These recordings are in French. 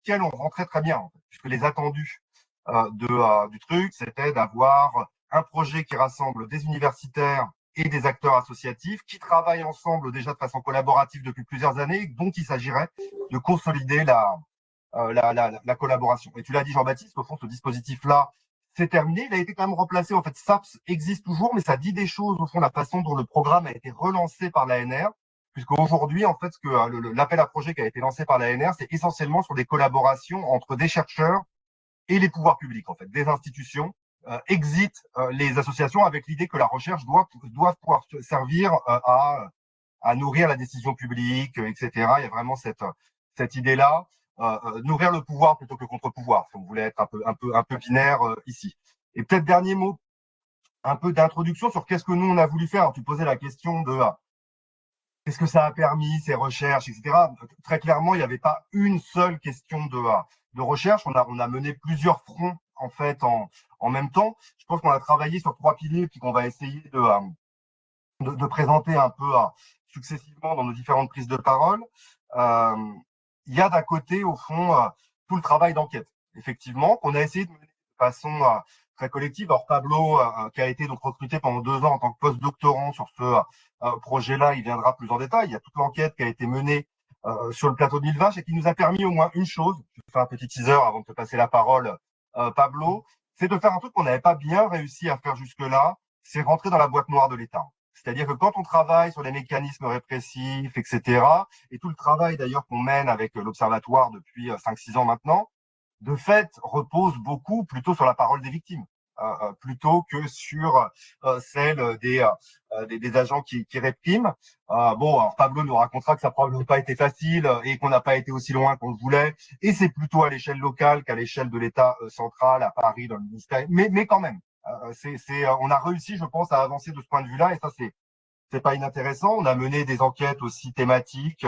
lequel on rentrait très bien, en fait, puisque les attendus du truc, c'était d'avoir un projet qui rassemble des universitaires et des acteurs associatifs qui travaillent ensemble déjà de façon collaborative depuis plusieurs années, dont il s'agirait de consolider la collaboration. Et tu l'as dit, Jean-Baptiste, au fond, ce dispositif-là, c'est terminé. Il a été quand même remplacé. En fait, SAPS existe toujours, mais ça dit des choses, au fond, la façon dont le programme a été relancé par l'ANR, puisqu'aujourd'hui, en fait, l'appel à projet qui a été lancé par l'ANR, c'est essentiellement sur des collaborations entre des chercheurs et les pouvoirs publics, en fait, des institutions. Exit les associations avec l'idée que la recherche doit pouvoir servir à nourrir la décision publique, etc. Il y a vraiment cette idée-là. Nourrir le pouvoir plutôt que le contre-pouvoir, si on voulait être un peu binaire ici. Et peut-être dernier mot, un peu d'introduction sur qu'est-ce que nous on a voulu faire. Alors, tu posais la question de qu'est-ce que ça a permis, ces recherches, etc. Très clairement, il n'y avait pas une seule question de recherche. On a mené plusieurs fronts en fait en même temps. Je pense qu'on a travaillé sur 3 piliers puis qu'on va essayer de présenter un peu successivement dans nos différentes prises de parole. Il y a d'un côté, au fond, tout le travail d'enquête, effectivement, qu'on a essayé de mener de façon très collective. Alors Pablo, qui a été donc recruté pendant 2 ans en tant que post-doctorant sur ce projet-là, il viendra plus en détail. Il y a toute l'enquête qui a été menée sur le plateau de Millevaches et qui nous a permis au moins une chose. Je vais faire un petit teaser avant de te passer la parole, Pablo, c'est de faire un truc qu'on n'avait pas bien réussi à faire jusque-là, c'est rentrer dans la boîte noire de l'État. C'est-à-dire que quand on travaille sur les mécanismes répressifs, etc., et tout le travail d'ailleurs qu'on mène avec l'Observatoire depuis 5-6 ans maintenant, de fait, repose beaucoup plutôt sur la parole des victimes, plutôt que sur celle des agents qui répriment. Bon, alors Pablo nous racontera que ça n'a probablement pas été facile et qu'on n'a pas été aussi loin qu'on le voulait, et c'est plutôt à l'échelle locale qu'à l'échelle de l'État central, à Paris, dans le ministère, mais quand même. On a réussi, je pense, à avancer de ce point de vue-là, et ça, c'est pas inintéressant. On a mené des enquêtes aussi thématiques.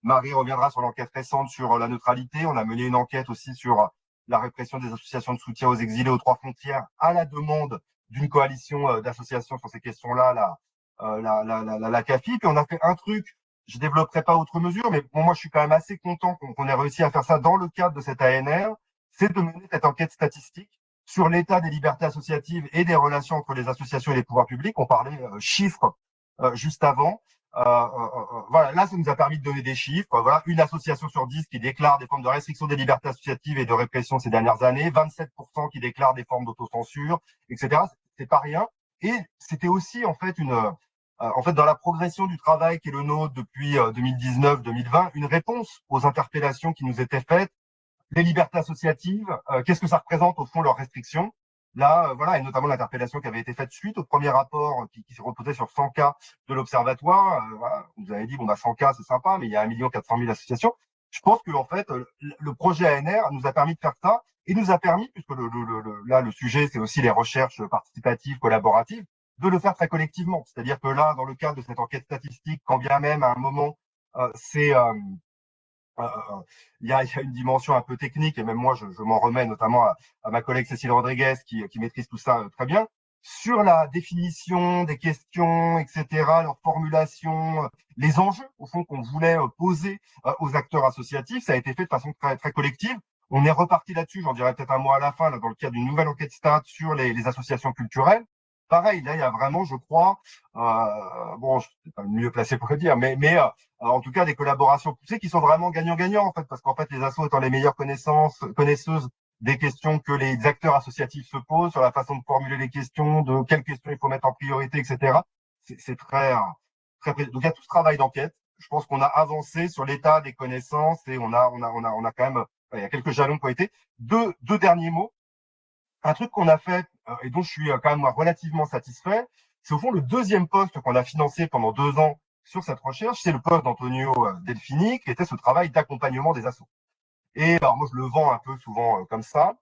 Marie reviendra sur l'enquête récente sur la neutralité. On a mené une enquête aussi sur la répression des associations de soutien aux exilés aux 3 frontières à la demande d'une coalition d'associations sur ces questions-là, la CAFI. Puis on a fait un truc, je développerai pas outre mesure, mais bon, moi je suis quand même assez content qu'on ait réussi à faire ça dans le cadre de cette ANR, c'est de mener cette enquête statistique sur l'état des libertés associatives et des relations entre les associations et les pouvoirs publics. On parlait chiffres juste avant. Voilà, là, ça nous a permis de donner des chiffres. Voilà, une association sur 10 qui déclare des formes de restriction des libertés associatives et de répression ces dernières années, 27% qui déclarent des formes d'autocensure, etc. C'est pas rien. Et c'était aussi en fait, dans la progression du travail qui est le nôtre depuis 2019-2020, une réponse aux interpellations qui nous étaient faites. Les libertés associatives, qu'est-ce que ça représente au fond leurs restrictions? Là, voilà, et notamment l'interpellation qui avait été faite suite au premier rapport qui se reposait sur 100 cas de l'Observatoire. Voilà, vous avez dit, bon, 100 cas, c'est sympa, mais il y a 1 400 000 associations. Je pense que, en fait, le projet ANR nous a permis de faire ça et nous a permis, puisque là, le sujet, c'est aussi les recherches participatives, collaboratives, de le faire très collectivement. C'est-à-dire que là, dans le cadre de cette enquête statistique, quand bien même à un moment, c'est euh, il y a une dimension un peu technique, et même moi, je m'en remets notamment à ma collègue Cécile Rodriguez qui maîtrise tout ça très bien, sur la définition des questions, etc., leur formulation, les enjeux, au fond, qu'on voulait poser aux acteurs associatifs. Ça a été fait de façon très, très collective. On est reparti là-dessus, j'en dirai peut-être un mot à la fin, là, dans le cadre d'une nouvelle enquête stat sur les associations culturelles. Pareil, là, il y a vraiment, je crois, bon, je suis pas le mieux placé pour le dire, mais en tout cas des collaborations poussées qui sont vraiment gagnant-gagnant en fait, parce qu'en fait les assos étant les meilleures connaisseuses des questions que les acteurs associatifs se posent, sur la façon de formuler les questions, de quelles questions il faut mettre en priorité, etc. C'est très, très. Donc il y a tout ce travail d'enquête. Je pense qu'on a avancé sur l'état des connaissances et on a quand même, il y a quelques jalons qui ont été. Deux derniers mots. Un truc qu'on a fait et dont je suis quand même relativement satisfait, c'est au fond le deuxième poste qu'on a financé pendant 2 ans sur cette recherche, c'est le poste d'Antonio Delfini, qui était ce travail d'accompagnement des assos. Et alors moi je le vends un peu souvent comme ça.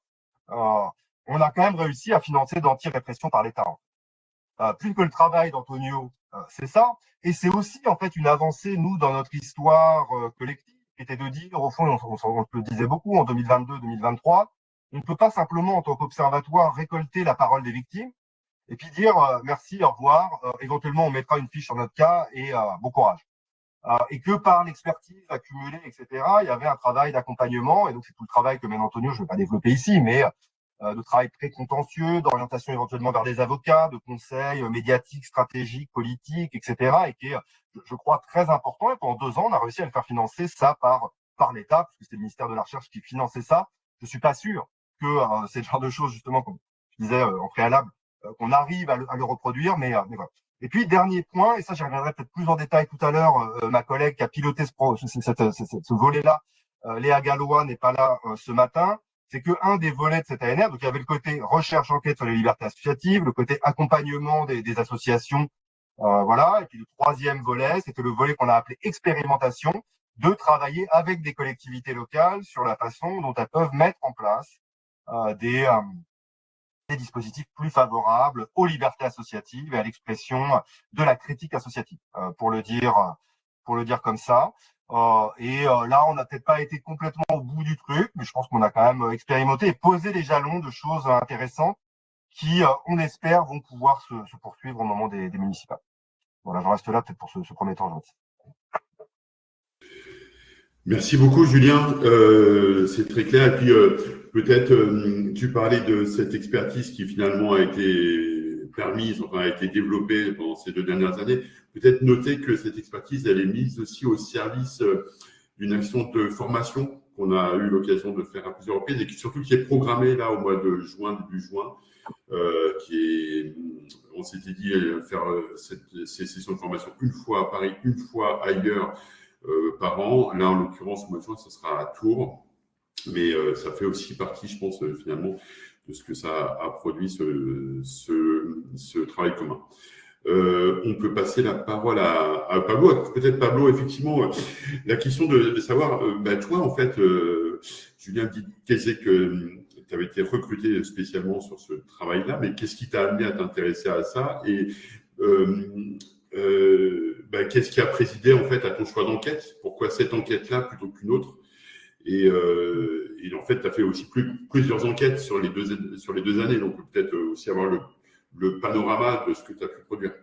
Euh, on a quand même réussi à financer d'anti-répression par l'État. Plus que le travail d'Antonio, c'est ça. Et c'est aussi en fait une avancée, nous, dans notre histoire collective, qui était de dire, au fond, on le disait beaucoup en 2022-2023, on ne peut pas simplement, en tant qu'observatoire, récolter la parole des victimes et puis dire merci, au revoir, éventuellement on mettra une fiche sur notre cas et bon courage. et que par l'expertise accumulée, etc., il y avait un travail d'accompagnement, et donc c'est tout le travail que mène Antonio, je ne vais pas développer ici, mais de travail très contentieux, d'orientation éventuellement vers des avocats, de conseils médiatiques, stratégiques, politiques, etc., et qui est, je crois, très important. Et pendant 2 ans, on a réussi à le faire financer ça par l'État, parce que c'est le ministère de la Recherche qui finançait ça. Je suis pas sûr que c'est le genre de choses, justement, comme je disais en préalable, qu'on arrive à le reproduire, mais voilà. Et puis, dernier point, et ça, j'y reviendrai peut-être plus en détail tout à l'heure, ma collègue qui a piloté ce volet-là, Léa Gallois, n'est pas là ce matin, c'est qu'un des volets de cette ANR, donc il y avait le côté recherche-enquête sur les libertés associatives, le côté accompagnement des associations, voilà, et puis le troisième volet, c'était le volet qu'on a appelé expérimentation, de travailler avec des collectivités locales sur la façon dont elles peuvent mettre en place des dispositifs plus favorables aux libertés associatives et à l'expression de la critique associative, pour le dire comme ça. Là, on n'a peut-être pas été complètement au bout du truc, mais je pense qu'on a quand même expérimenté et posé les jalons de choses intéressantes qui, on espère, vont pouvoir se poursuivre au moment des municipales. Voilà, j'en reste là peut-être pour ce premier temps, gentil. Merci beaucoup, Julien. C'est très clair. Et puis, peut-être, tu parlais de cette expertise qui finalement a été permise, enfin, a été développée pendant ces 2 dernières années. Peut-être noter que cette expertise, elle est mise aussi au service d'une action de formation qu'on a eu l'occasion de faire à plusieurs reprises et qui, surtout qui est programmée là au mois de juin, début juin, on s'était dit faire ces sessions de formation une fois à Paris, une fois ailleurs par an. Là, en l'occurrence, au mois de juin, ce sera à Tours. Mais ça fait aussi partie, je pense, finalement, de ce que ça a produit, ce travail commun. On peut passer la parole à Pablo. Peut-être, Pablo, effectivement, la question de savoir, toi, en fait, Julien disait que tu avais été recruté spécialement sur ce travail-là, mais qu'est-ce qui t'a amené à t'intéresser à ça et qu'est-ce qui a présidé en fait à ton choix d'enquête? Pourquoi cette enquête-là plutôt qu'une autre? Et en fait, tu as fait aussi plusieurs enquêtes sur les 2 années, donc peut-être aussi avoir le panorama de ce que tu as pu produire.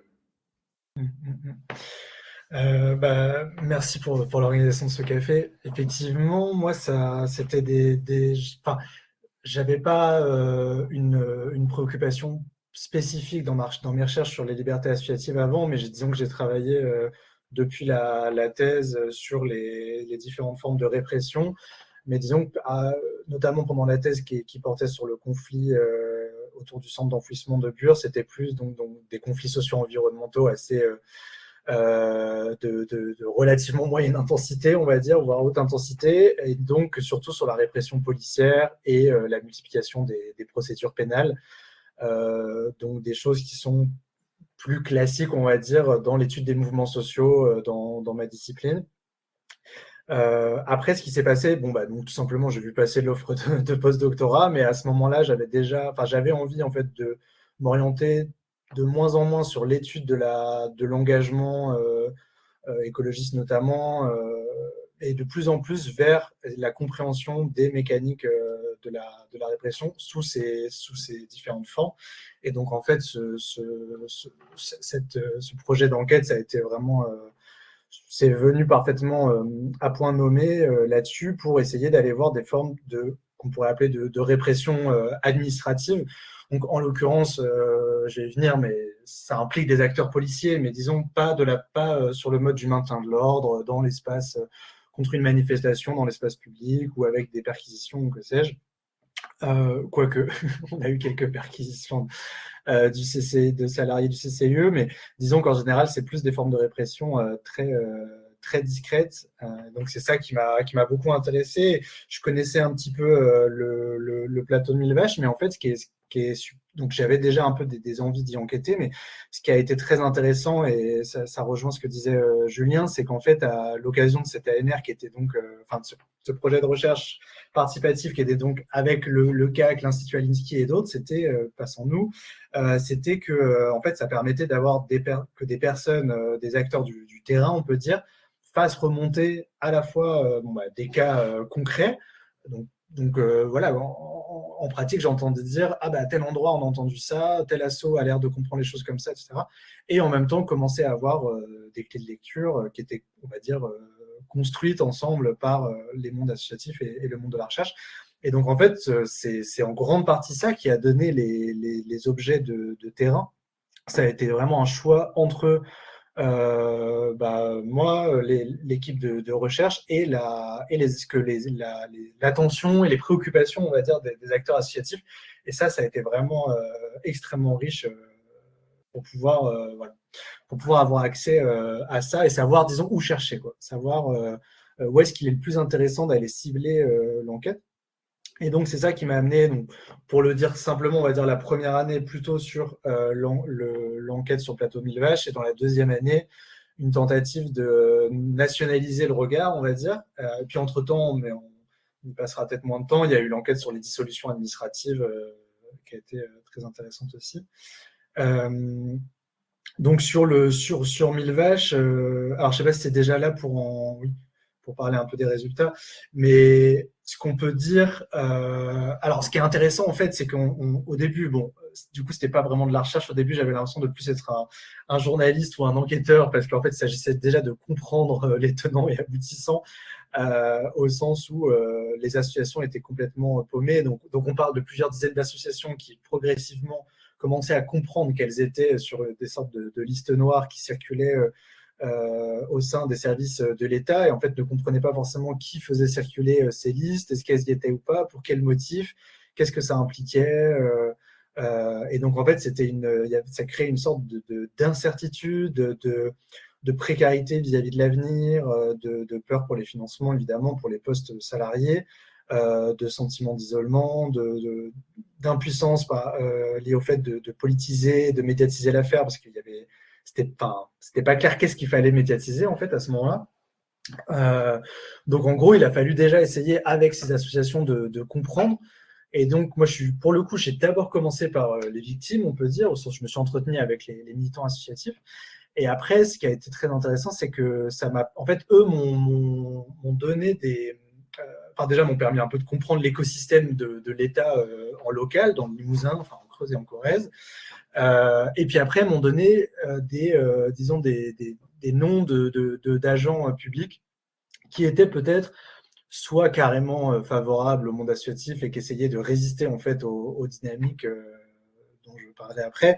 Merci pour l'organisation de ce café. Effectivement, moi, c'était enfin, j'avais pas une préoccupation spécifique dans mes recherches sur les libertés associatives avant, mais disons que j'ai travaillé depuis la thèse sur les différentes formes de répression. Mais disons que, notamment pendant la thèse qui portait sur le conflit autour du centre d'enfouissement de Bure, c'était plus donc des conflits socio-environnementaux assez de relativement moyenne intensité, on va dire, voire haute intensité, et donc surtout sur la répression policière et la multiplication des procédures pénales, donc des choses qui sont plus classiques, on va dire, dans l'étude des mouvements sociaux dans ma discipline. Après, ce qui s'est passé, donc tout simplement, j'ai vu passer l'offre de post-doctorat, mais à ce moment-là, j'avais envie en fait de m'orienter de moins en moins sur l'étude de l'engagement écologiste notamment, et de plus en plus vers la compréhension des mécaniques de la répression sous ces différentes formes. Et donc, en fait, ce projet d'enquête, ça a été vraiment... c'est venu parfaitement à point nommé là-dessus pour essayer d'aller voir des formes qu'on pourrait appeler de répression administrative. Donc, en l'occurrence, je vais y venir, mais ça implique des acteurs policiers, mais disons pas sur le mode du maintien de l'ordre dans l'espace, contre une manifestation dans l'espace public ou avec des perquisitions ou que sais-je. Quoique, on a eu quelques perquisitions de salariés du CCIE, mais disons qu'en général, c'est plus des formes de répression très discrètes. Donc, c'est ça qui m'a beaucoup intéressé. Je connaissais un petit peu le plateau de Mille Vaches, mais en fait, donc j'avais déjà un peu des envies d'y enquêter, mais ce qui a été très intéressant, et ça rejoint ce que disait Julien, c'est qu'en fait, à l'occasion de cette ANR qui était donc, ce projet de recherche participatif qui était donc avec le CAC, l'Institut Alinsky et d'autres, c'était, passons-nous, c'était que en fait, ça permettait d'avoir que des personnes, des acteurs du terrain, on peut dire, fassent remonter à la fois des cas concrets, donc voilà, en pratique, j'entendais dire « Ah bah, à tel endroit, on a entendu ça, tel asso a l'air de comprendre les choses comme ça, etc. » Et en même temps, commencer à avoir des clés de lecture qui étaient, on va dire, construites ensemble par les mondes associatifs et le monde de la recherche. Et donc, en fait, c'est en grande partie ça qui a donné les objets de terrain. Ça a été vraiment un choix entre moi, l'équipe de recherche et l'attention et les préoccupations, on va dire, des acteurs associatifs. Et ça a été vraiment extrêmement riche pour pouvoir avoir accès à ça et savoir, disons, où chercher, quoi. Savoir où est-ce qu'il est le plus intéressant d'aller cibler l'enquête. Et donc, c'est ça qui m'a amené, donc, pour le dire simplement, on va dire la première année plutôt sur l'enquête sur Plateau Mille Vaches, et dans la deuxième année, une tentative de nationaliser le regard, on va dire. Et puis, entre-temps, mais on y passera peut-être moins de temps, il y a eu l'enquête sur les dissolutions administratives qui a été très intéressante aussi. Donc, sur Mille Vaches, alors je ne sais pas si c'est déjà là pour parler un peu des résultats, mais ce qu'on peut dire, alors ce qui est intéressant en fait, c'est qu'au début, bon, du coup, c'était pas vraiment de la recherche. Au début, j'avais l'impression de plus être un journaliste ou un enquêteur, parce qu'en fait, il s'agissait déjà de comprendre les tenants et aboutissants, au sens où les associations étaient complètement paumées. Donc, on parle de plusieurs dizaines d'associations qui progressivement commençaient à comprendre qu'elles étaient sur des sortes de listes noires qui circulaient au sein des services de l'État, et en fait ne comprenaient pas forcément qui faisait circuler ces listes, est-ce qu'elles y étaient ou pas, pour quel motif, qu'est-ce que ça impliquait. Et donc en fait ça crée une sorte d'incertitude, de précarité vis-à-vis de l'avenir, de peur pour les financements, évidemment, pour les postes salariés, de sentiment d'isolement, d'impuissance liée au fait de politiser, de médiatiser l'affaire, parce qu'il y avait c'était pas clair qu'est-ce qu'il fallait médiatiser en fait à ce moment-là. Donc en gros, il a fallu déjà essayer avec ces associations de comprendre. Et donc moi, pour le coup, j'ai d'abord commencé par les victimes, on peut dire, au sens où je me suis entretenu avec les militants associatifs. Et après, ce qui a été très intéressant, c'est que en fait, eux m'ont donné déjà m'ont permis un peu de comprendre l'écosystème de l'État en local, dans le Limousin, enfin en Creuse et en Corrèze. Et puis après, m'ont donné des noms d'agents publics qui étaient peut-être soit carrément favorables au monde associatif et qui essayaient de résister en fait aux dynamiques dont je parlais après,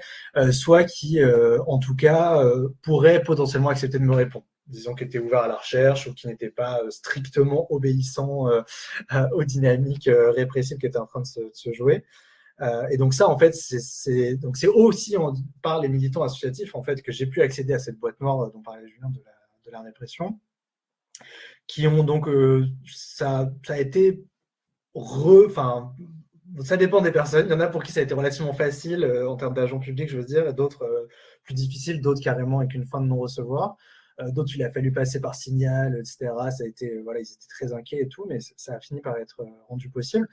soit qui, en tout cas, pourraient potentiellement accepter de me répondre. Disons qui étaient ouverts à la recherche ou qui n'étaient pas strictement obéissants aux dynamiques répressives qui étaient en train de se jouer. Et donc ça, en fait, c'est aussi par les militants associatifs en fait que j'ai pu accéder à cette boîte noire dont parlait Julien de la répression, qui ont donc ça a été ça dépend des personnes. Il y en a pour qui ça a été relativement facile en termes d'agents publics, je veux dire, et d'autres plus difficiles, d'autres carrément avec une fin de non-recevoir. D'autres, il a fallu passer par Signal, etc. Ça a été, ils étaient très inquiets et tout, mais ça a fini par être rendu possible.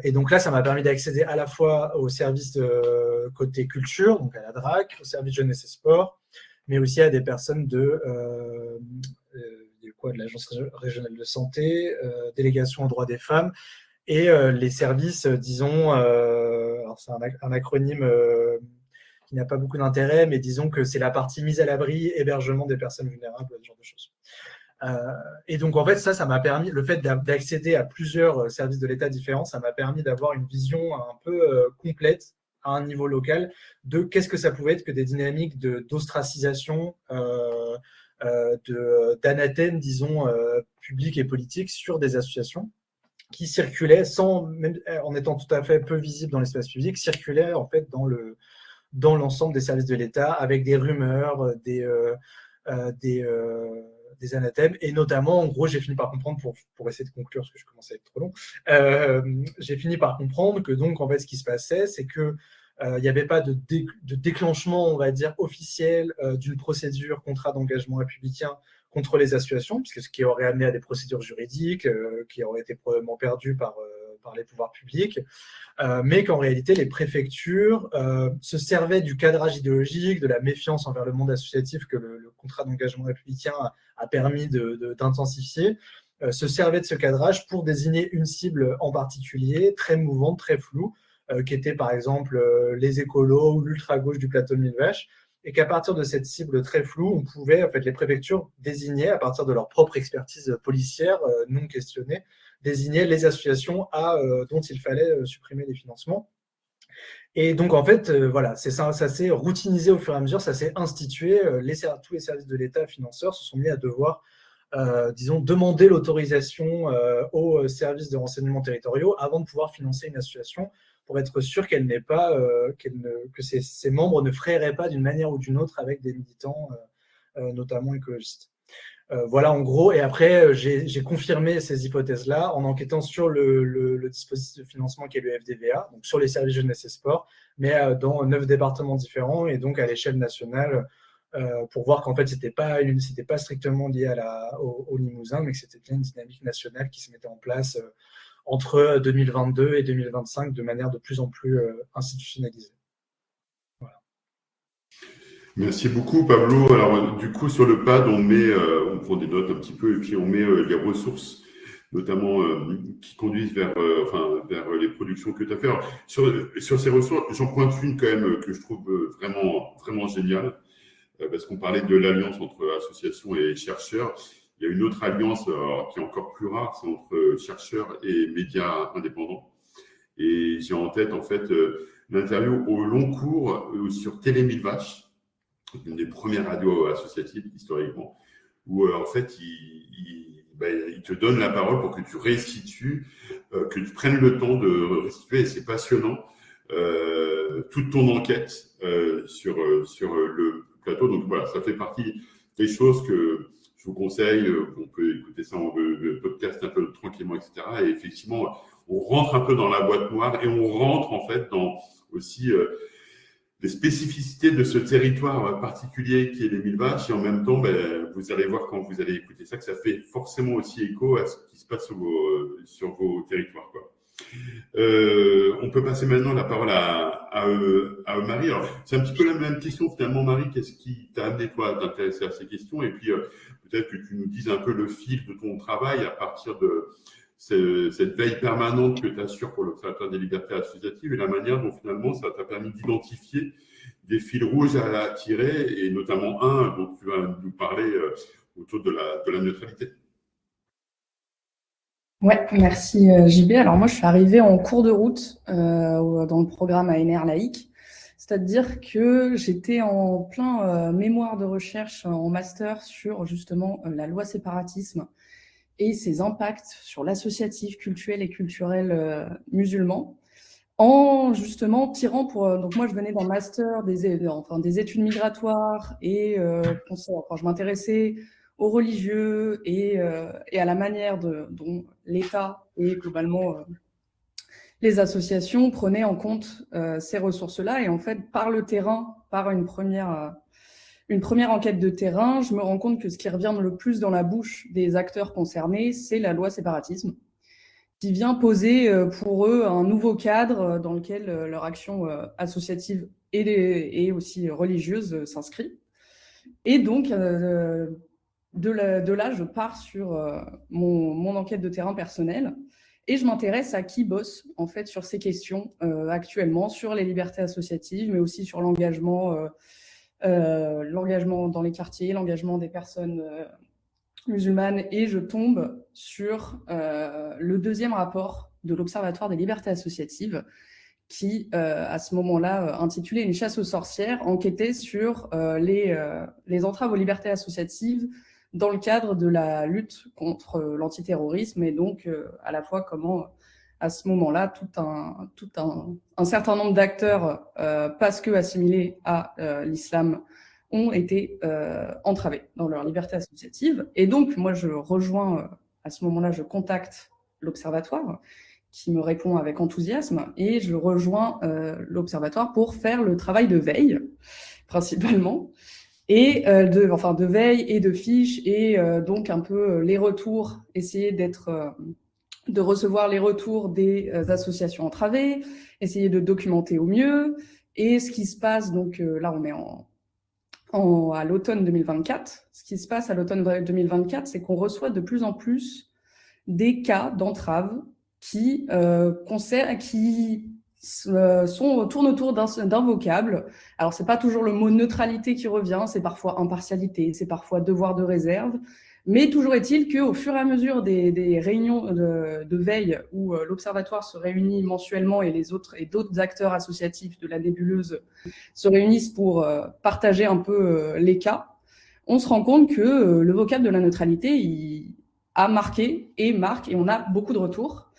Et donc là, ça m'a permis d'accéder à la fois au service côté culture, donc à la DRAC, au service jeunesse et sport, mais aussi à des personnes de l'Agence régionale de santé, délégation aux droits des femmes, et les services, disons, alors c'est un acronyme qui n'a pas beaucoup d'intérêt, mais disons que c'est la partie mise à l'abri, hébergement des personnes vulnérables, ce genre de choses. Et donc en fait ça m'a permis, le fait d'accéder à plusieurs services de l'État différents, ça m'a permis d'avoir une vision un peu complète à un niveau local de qu'est-ce que ça pouvait être que des dynamiques d'ostracisation, d'anathème, disons, public et politique sur des associations qui circulaient même en étant tout à fait peu visibles dans l'espace public, circulaient en fait dans l'ensemble des services de l'État avec des rumeurs, des anathèmes, et notamment, en gros, j'ai fini par comprendre, pour essayer de conclure, parce que je commençais à être trop long, j'ai fini par comprendre que donc, en fait, ce qui se passait, c'est que il n'y avait pas de déclenchement, on va dire, officiel d'une procédure contrat d'engagement républicain contre les associations, puisque ce qui aurait amené à des procédures juridiques qui auraient été probablement perdues par les pouvoirs publics, mais qu'en réalité, les préfectures se servaient du cadrage idéologique, de la méfiance envers le monde associatif que le contrat d'engagement républicain a permis d'intensifier, se servait de ce cadrage pour désigner une cible en particulier, très mouvante, très floue, qui était par exemple les écolos ou l'ultra-gauche du plateau de Mille Vaches, et qu'à partir de cette cible très floue, on pouvait, en fait, les préfectures désigner, à partir de leur propre expertise policière non questionnée, désigner les associations dont il fallait supprimer les financements. Et donc, en fait, voilà, ça s'est routinisé au fur et à mesure, ça s'est institué. Tous les services de l'État financeurs se sont mis à devoir, disons, demander l'autorisation aux services de renseignement territoriaux avant de pouvoir financer une association pour être sûr qu'elle n'ait pas, que ses membres ne frayeraient pas d'une manière ou d'une autre avec des militants, notamment écologistes. Voilà, en gros. Et après, j'ai confirmé ces hypothèses-là en enquêtant sur le dispositif de financement qui est le FDVA, donc sur les services jeunesse et sport, mais dans 9 départements différents et donc à l'échelle nationale, pour voir qu'en fait, c'était pas strictement lié au Limousin, mais que c'était bien une dynamique nationale qui se mettait en place entre 2022 et 2025 de manière de plus en plus institutionnalisée. Voilà. Merci beaucoup, Pablo. Alors, du coup, sur le pad, on prend des notes un petit peu et puis on met les ressources, notamment qui conduisent vers les productions que tu as fait. Alors, sur ces ressources, j'en pointe une quand même que je trouve vraiment, vraiment géniale, parce qu'on parlait de l'alliance entre associations et chercheurs. Il y a une autre alliance qui est encore plus rare, c'est entre chercheurs et médias indépendants. Et j'ai en tête, en fait, l'interview au long cours sur Télé Mille Vaches, une des premières radios associatives historiquement, où en fait, il te donne la parole pour que tu restitues, que tu prennes le temps de restituer, et c'est passionnant, toute ton enquête sur le plateau. Donc voilà, ça fait partie des choses que je vous conseille. On peut écouter ça en podcast un peu tranquillement, etc. Et effectivement, on rentre un peu dans la boîte noire et on rentre en fait dans aussi les spécificités de ce territoire particulier qui est les Mille Vaches. Et en même temps, vous allez voir quand vous allez écouter ça que ça fait forcément aussi écho à ce qui se passe sur vos territoires, quoi. On peut passer maintenant la parole à Marie. Alors, c'est un petit peu la même question finalement, Marie. Qu'est-ce qui t'a amené, toi, à t'intéresser à ces questions? Et puis, peut-être que tu nous dises un peu le fil de ton travail à partir de cette veille permanente que tu assures pour l'Observatoire des libertés associatives et la manière dont finalement ça t'a permis d'identifier des fils rouges à tirer, et notamment un dont tu vas nous parler autour de la neutralité. Ouais, merci JB. Alors moi, je suis arrivée en cours de route dans le programme ANR laïque, c'est-à-dire que j'étais en plein mémoire de recherche en master sur justement la loi séparatisme et ses impacts sur l'associatif cultuel et culturel musulman, en justement tirant donc moi je venais d'un master des études migratoires et je m'intéressais aux religieux et à la manière dont l'État et globalement les associations prenaient en compte ces ressources-là. Et en fait, par le terrain, par une première enquête de terrain, je me rends compte que ce qui revient le plus dans la bouche des acteurs concernés, c'est la loi séparatisme, qui vient poser pour eux un nouveau cadre dans lequel leur action associative et aussi religieuse s'inscrit. Et donc, de là, je pars sur mon enquête de terrain personnelle et je m'intéresse à qui bosse en fait sur ces questions actuellement, sur les libertés associatives, mais aussi sur l'engagement dans les quartiers, l'engagement des personnes musulmanes. Et je tombe sur le deuxième rapport de l'Observatoire des libertés associatives qui, à ce moment-là, intitulé « Une chasse aux sorcières », enquêtait sur les entraves aux libertés associatives dans le cadre de la lutte contre l'antiterrorisme, et donc à la fois comment, à ce moment-là, tout un certain nombre d'acteurs, parce que assimilés à l'islam, ont été entravés dans leur liberté associative. Et donc, moi, je rejoins, à ce moment-là, je contacte l'Observatoire, qui me répond avec enthousiasme, et je rejoins l'Observatoire pour faire le travail de veille, principalement, et de veille et de fiches, et donc un peu les retours, essayer de recevoir les retours des associations entravées, essayer de documenter au mieux. Et ce qui se passe, donc là on est à l'automne 2024, ce qui se passe à l'automne 2024, c'est qu'on reçoit de plus en plus des cas d'entrave qui tournent autour d'un vocable. Alors, c'est pas toujours le mot neutralité qui revient, c'est parfois impartialité, c'est parfois devoir de réserve. Mais toujours est-il qu'au fur et à mesure des réunions de veille où l'Observatoire se réunit mensuellement et d'autres acteurs associatifs de la nébuleuse se réunissent pour partager un peu les cas, on se rend compte que le vocable de la neutralité il a marqué et marque, et on a beaucoup de retours.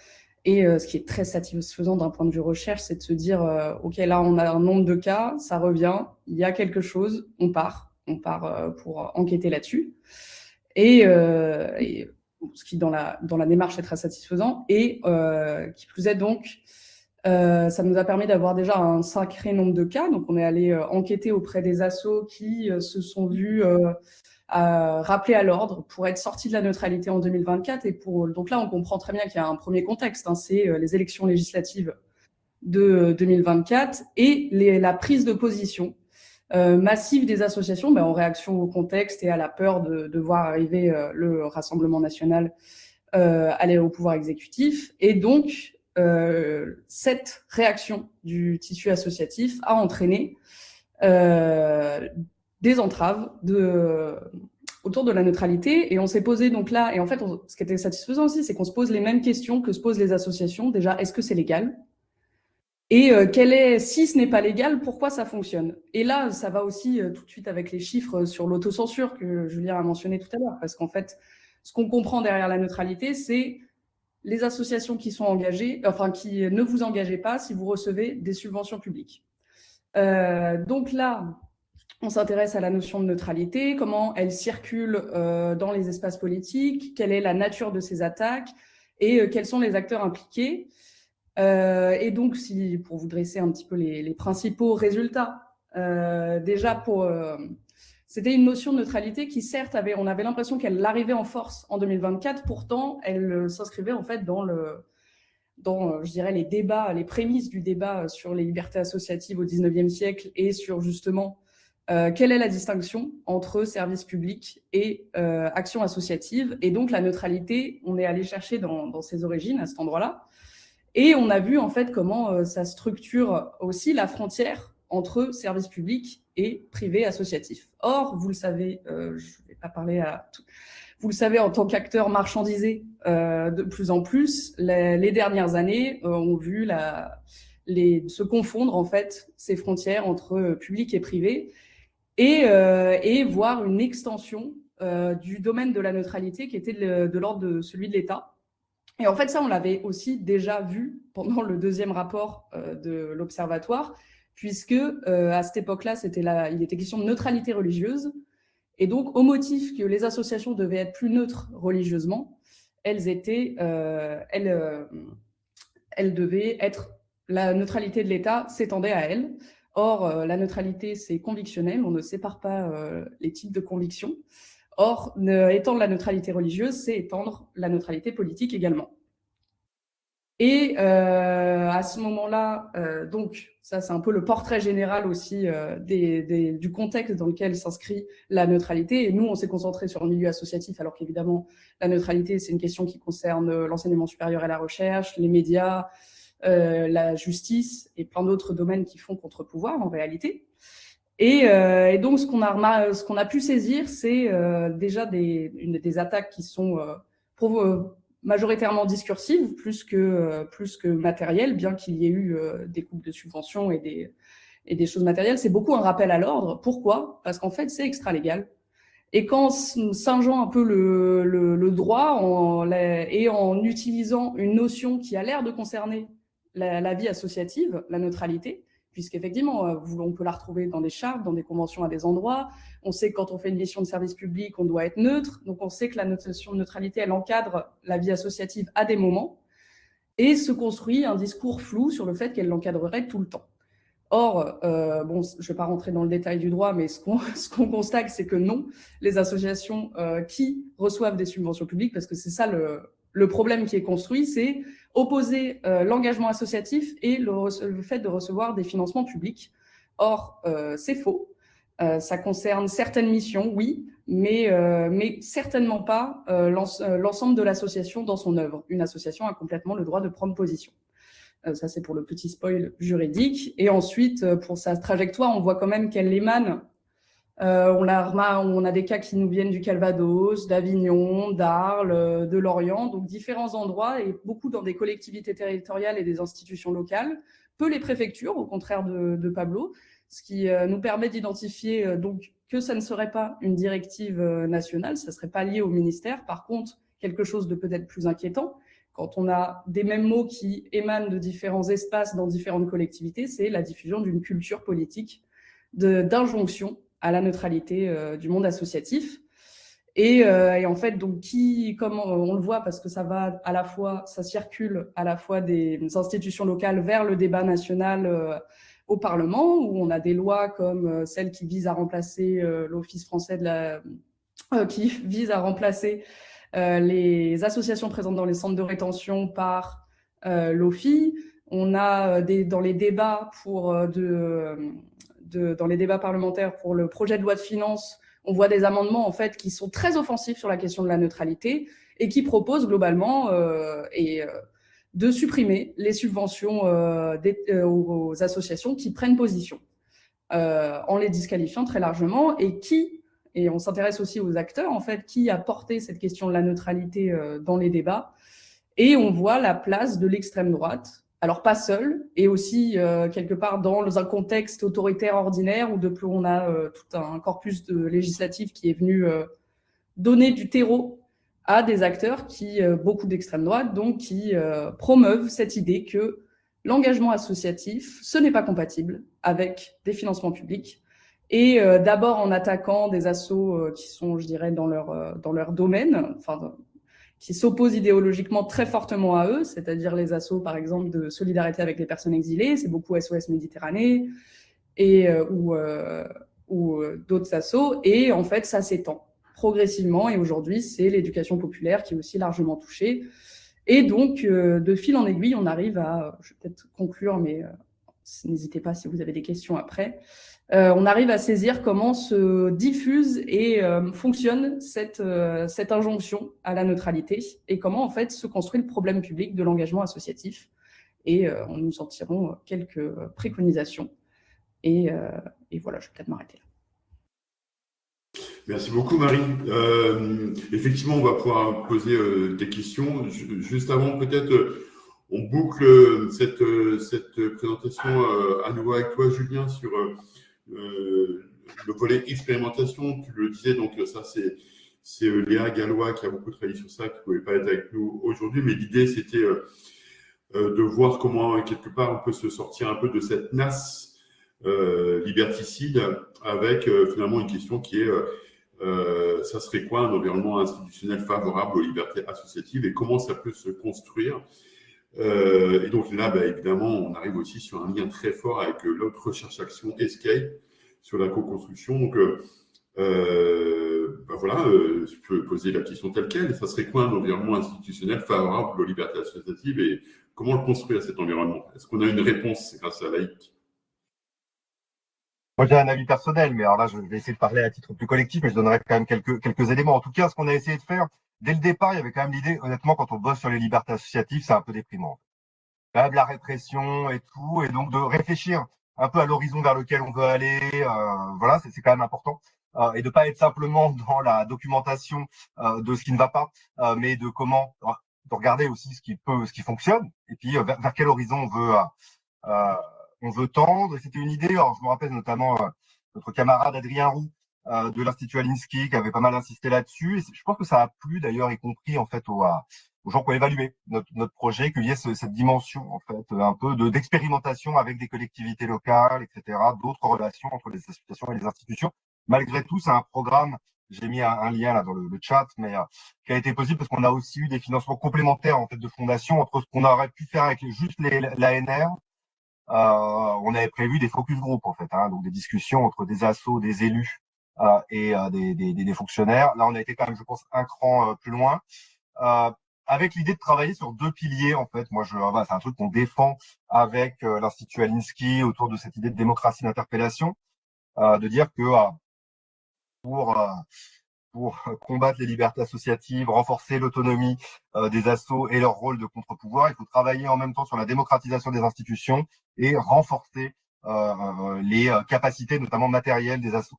Et ce qui est très satisfaisant d'un point de vue recherche, c'est de se dire OK, là, on a un nombre de cas, ça revient, il y a quelque chose, on part pour enquêter là-dessus. Et ce qui, dans la démarche, est très satisfaisant. Et qui plus est, donc, ça nous a permis d'avoir déjà un sacré nombre de cas. Donc, on est allé enquêter auprès des assos qui se sont vus rappelés à l'ordre pour être sortis de la neutralité en 2024. Et donc là, on comprend très bien qu'il y a un premier contexte, hein, c'est les élections législatives de 2024 et la prise de position massive des associations en réaction au contexte et à la peur de voir arriver le Rassemblement national aller au pouvoir exécutif. Et donc, cette réaction du tissu associatif a entraîné des entraves autour de la neutralité. Et on s'est posé donc là, et en fait, ce qui était satisfaisant aussi, c'est qu'on se pose les mêmes questions que se posent les associations. Déjà, est-ce que c'est légal ? Et si ce n'est pas légal, pourquoi ça fonctionne ? Et là, ça va aussi tout de suite avec les chiffres sur l'autocensure que Julien a mentionné tout à l'heure, parce qu'en fait, ce qu'on comprend derrière la neutralité, c'est les associations qui sont engagées, enfin qui ne vous engagez pas si vous recevez des subventions publiques. Donc là, on s'intéresse à la notion de neutralité, comment elle circule dans les espaces politiques, quelle est la nature de ces attaques et quels sont les acteurs impliqués. Et donc, pour vous dresser un petit peu les principaux résultats, déjà c'était une notion de neutralité qui, certes, on avait l'impression qu'elle arrivait en force en 2024, pourtant, elle s'inscrivait en fait dans je dirais, les débats, les prémices du débat sur les libertés associatives au XIXe siècle et sur justement quelle est la distinction entre service public et action associative. Et donc, la neutralité, on est allé chercher dans ses origines à cet endroit-là. Et on a vu en fait comment ça structure aussi la frontière entre service public et privé associatif. Or, vous le savez, je ne vais pas parler à tout. Vous le savez, en tant qu'acteur marchandisé de plus en plus, les dernières années ont vu se confondre en fait ces frontières entre public et privé et voir une extension du domaine de la neutralité qui était de l'ordre de celui de l'État. Et en fait, ça, on l'avait aussi déjà vu pendant le deuxième rapport de l'Observatoire, puisque à cette époque-là, il était question de neutralité religieuse. Et donc, au motif que les associations devaient être plus neutres religieusement, elles devaient être... La neutralité de l'État s'étendait à elles. Or, la neutralité, c'est convictionnel, on ne sépare pas les types de convictions. Or, étendre la neutralité religieuse, c'est étendre la neutralité politique également. Et à ce moment-là, donc, ça c'est un peu le portrait général aussi du contexte dans lequel s'inscrit la neutralité. Et nous, on s'est concentré sur le milieu associatif, alors qu'évidemment, la neutralité, c'est une question qui concerne l'enseignement supérieur et la recherche, les médias, la justice et plein d'autres domaines qui font contre-pouvoir en réalité. Et donc, ce qu'on a pu saisir, c'est déjà des attaques qui sont majoritairement discursives, plus que matérielles, bien qu'il y ait eu des coupes de subventions et des choses matérielles. C'est beaucoup un rappel à l'ordre. Pourquoi ? Parce qu'en fait, c'est extra-légal. Et qu'en singeant un peu le droit et en utilisant une notion qui a l'air de concerner la vie associative, la neutralité, puisqu'effectivement, on peut la retrouver dans des chartes, dans des conventions à des endroits. On sait que quand on fait une mission de service public, on doit être neutre. Donc, on sait que la notion de neutralité, elle encadre la vie associative à des moments et se construit un discours flou sur le fait qu'elle l'encadrerait tout le temps. Or, je ne vais pas rentrer dans le détail du droit, mais ce qu'on constate, c'est que non, les associations qui reçoivent des subventions publiques, parce que c'est ça le problème qui est construit, c'est opposer l'engagement associatif et le fait de recevoir des financements publics. Or, c'est faux. Ça concerne certaines missions, oui, mais certainement pas l'ensemble de l'association dans son œuvre. Une association a complètement le droit de prendre position. Ça, c'est pour le petit spoil juridique. Et ensuite, pour sa trajectoire, on voit quand même qu'elle émane. On a des cas qui nous viennent du Calvados, d'Avignon, d'Arles, de Lorient, donc différents endroits et beaucoup dans des collectivités territoriales et des institutions locales, peu les préfectures, au contraire de Pablo, ce qui nous permet d'identifier donc que ça ne serait pas une directive nationale, ça ne serait pas lié au ministère. Par contre, quelque chose de peut-être plus inquiétant, quand on a des mêmes mots qui émanent de différents espaces dans différentes collectivités, c'est la diffusion d'une culture politique d'injonction à la neutralité du monde associatif. Et en fait, donc, comme on le voit, parce que ça va à la fois, ça circule à la fois des institutions locales vers le débat national au Parlement, où on a des lois comme celle qui vise à remplacer l'Office français de la... qui vise à remplacer les associations présentes dans les centres de rétention par l'OFI. On a dans les débats dans les débats parlementaires pour le projet de loi de finances, on voit des amendements en fait qui sont très offensifs sur la question de la neutralité et qui proposent globalement de supprimer les subventions aux associations qui prennent position en les disqualifiant très largement et on s'intéresse aussi aux acteurs en fait qui a porté cette question de la neutralité dans les débats et on voit la place de l'extrême droite. Alors pas seul, et aussi quelque part dans un contexte autoritaire ordinaire où on a tout un corpus législatif qui est venu donner du terreau à des acteurs beaucoup d'extrême droite, donc qui promeuvent cette idée que l'engagement associatif, ce n'est pas compatible avec des financements publics. Et d'abord en attaquant des assos qui sont, je dirais, dans leur domaine, enfin qui s'opposent idéologiquement très fortement à eux, c'est-à-dire les assos, par exemple, de solidarité avec les personnes exilées, c'est beaucoup SOS Méditerranée, ou d'autres assos, et en fait, ça s'étend progressivement, et aujourd'hui, c'est l'éducation populaire qui est aussi largement touchée. Et donc, de fil en aiguille, on arrive je vais peut-être conclure, mais n'hésitez pas si vous avez des questions après, on arrive à saisir comment se diffuse et fonctionne cette injonction à la neutralité et comment en fait se construit le problème public de l'engagement associatif. Et nous en tirons quelques préconisations. Et voilà, je vais peut-être m'arrêter là. Merci beaucoup, Marie. Effectivement, on va pouvoir poser des questions. Juste avant, peut-être, on boucle cette présentation à nouveau avec toi, Julien, sur le volet expérimentation. Tu le disais, donc ça, c'est Léa Gallois qui a beaucoup travaillé sur ça, qui ne pouvait pas être avec nous aujourd'hui, mais l'idée, c'était de voir comment, quelque part, on peut se sortir un peu de cette nasse liberticide avec finalement une question qui est ça serait quoi un environnement institutionnel favorable aux libertés associatives et comment ça peut se construire. Et donc là, évidemment, on arrive aussi sur un lien très fort avec l'autre recherche-action Escape sur la co-construction. Donc, voilà, je peux poser la question telle quelle. Ça serait quoi un environnement institutionnel favorable aux libertés associatives et comment le construire, cet environnement? Est-ce qu'on a une réponse grâce à Laïc? Moi, j'ai un avis personnel, mais alors là, je vais essayer de parler à titre plus collectif, mais je donnerai quand même quelques éléments. En tout cas, ce qu'on a essayé de faire, dès le départ, il y avait quand même l'idée, honnêtement, quand on bosse sur les libertés associatives, c'est un peu déprimant. Quand même la répression et tout, et donc de réfléchir un peu à l'horizon vers lequel on veut aller, voilà, c'est quand même important. Et de pas être simplement dans la documentation de ce qui ne va pas, mais de de regarder aussi ce qui fonctionne, et puis vers quel horizon on veut tendre. Et c'était une idée, alors je me rappelle notamment notre camarade Adrien Roux de l'Institut Alinsky qui avait pas mal insisté là-dessus. Et je pense que ça a plu d'ailleurs, y compris en fait aux gens qui ont évalué notre projet, qu'il y ait cette dimension en fait un peu d'expérimentation avec des collectivités locales, etc., d'autres relations entre les associations et les institutions. Malgré tout, c'est un programme, j'ai mis un lien là dans le chat, mais qui a été possible parce qu'on a aussi eu des financements complémentaires en fait de fondations entre ce qu'on aurait pu faire avec juste l'ANR. On avait prévu des focus group en fait, donc des discussions entre des assos, des élus et des fonctionnaires. Là, on a été quand même, je pense, un cran plus loin, avec l'idée de travailler sur deux piliers en fait. Moi, c'est un truc qu'on défend avec l'Institut Alinsky autour de cette idée de démocratie d'interpellation. de dire que pour pour combattre les libertés associatives, renforcer l'autonomie des assos et leur rôle de contre-pouvoir. Il faut travailler en même temps sur la démocratisation des institutions et renforcer les capacités, notamment matérielles, des assos.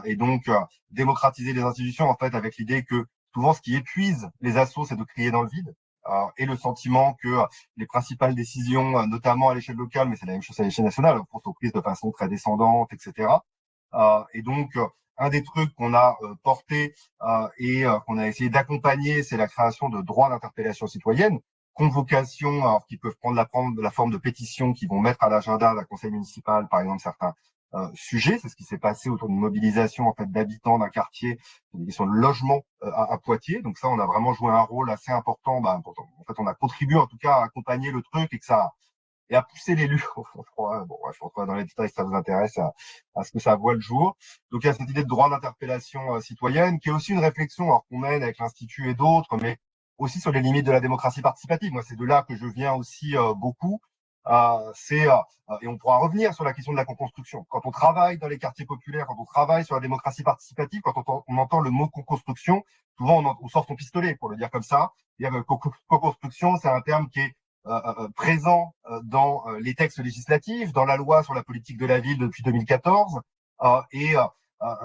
Et donc, démocratiser les institutions, en fait, avec l'idée que souvent, ce qui épuise les assos, c'est de crier dans le vide. Et le sentiment que les principales décisions, notamment à l'échelle locale, mais c'est la même chose à l'échelle nationale, sont prises de façon très descendante, etc. Et donc, un des trucs qu'on a porté et qu'on a essayé d'accompagner, c'est la création de droits d'interpellation citoyenne, convocations, alors qui peuvent prendre la forme de pétitions qui vont mettre à l'agenda d'un conseil municipal, par exemple, certains sujets. C'est ce qui s'est passé autour d'une mobilisation en fait d'habitants d'un quartier, des questions de logement à Poitiers. Donc ça, on a vraiment joué un rôle assez important. Important. En fait, on a contribué en tout cas à accompagner le truc et que ça et à pousser l'élu. Bon, je rentre dans les détails si ça vous intéresse à ce que ça voit le jour. Donc il y a cette idée de droit d'interpellation citoyenne qui est aussi une réflexion alors qu'on mène avec l'Institut et d'autres, mais aussi sur les limites de la démocratie participative. Moi, c'est de là que je viens aussi beaucoup. Et on pourra revenir sur la question de la co-construction. Quand on travaille dans les quartiers populaires, quand on travaille sur la démocratie participative, quand on entend le mot co-construction, souvent on sort son pistolet, pour le dire comme ça. Co-construction, c'est un terme qui est présent dans les textes législatifs, dans la loi sur la politique de la ville depuis 2014, et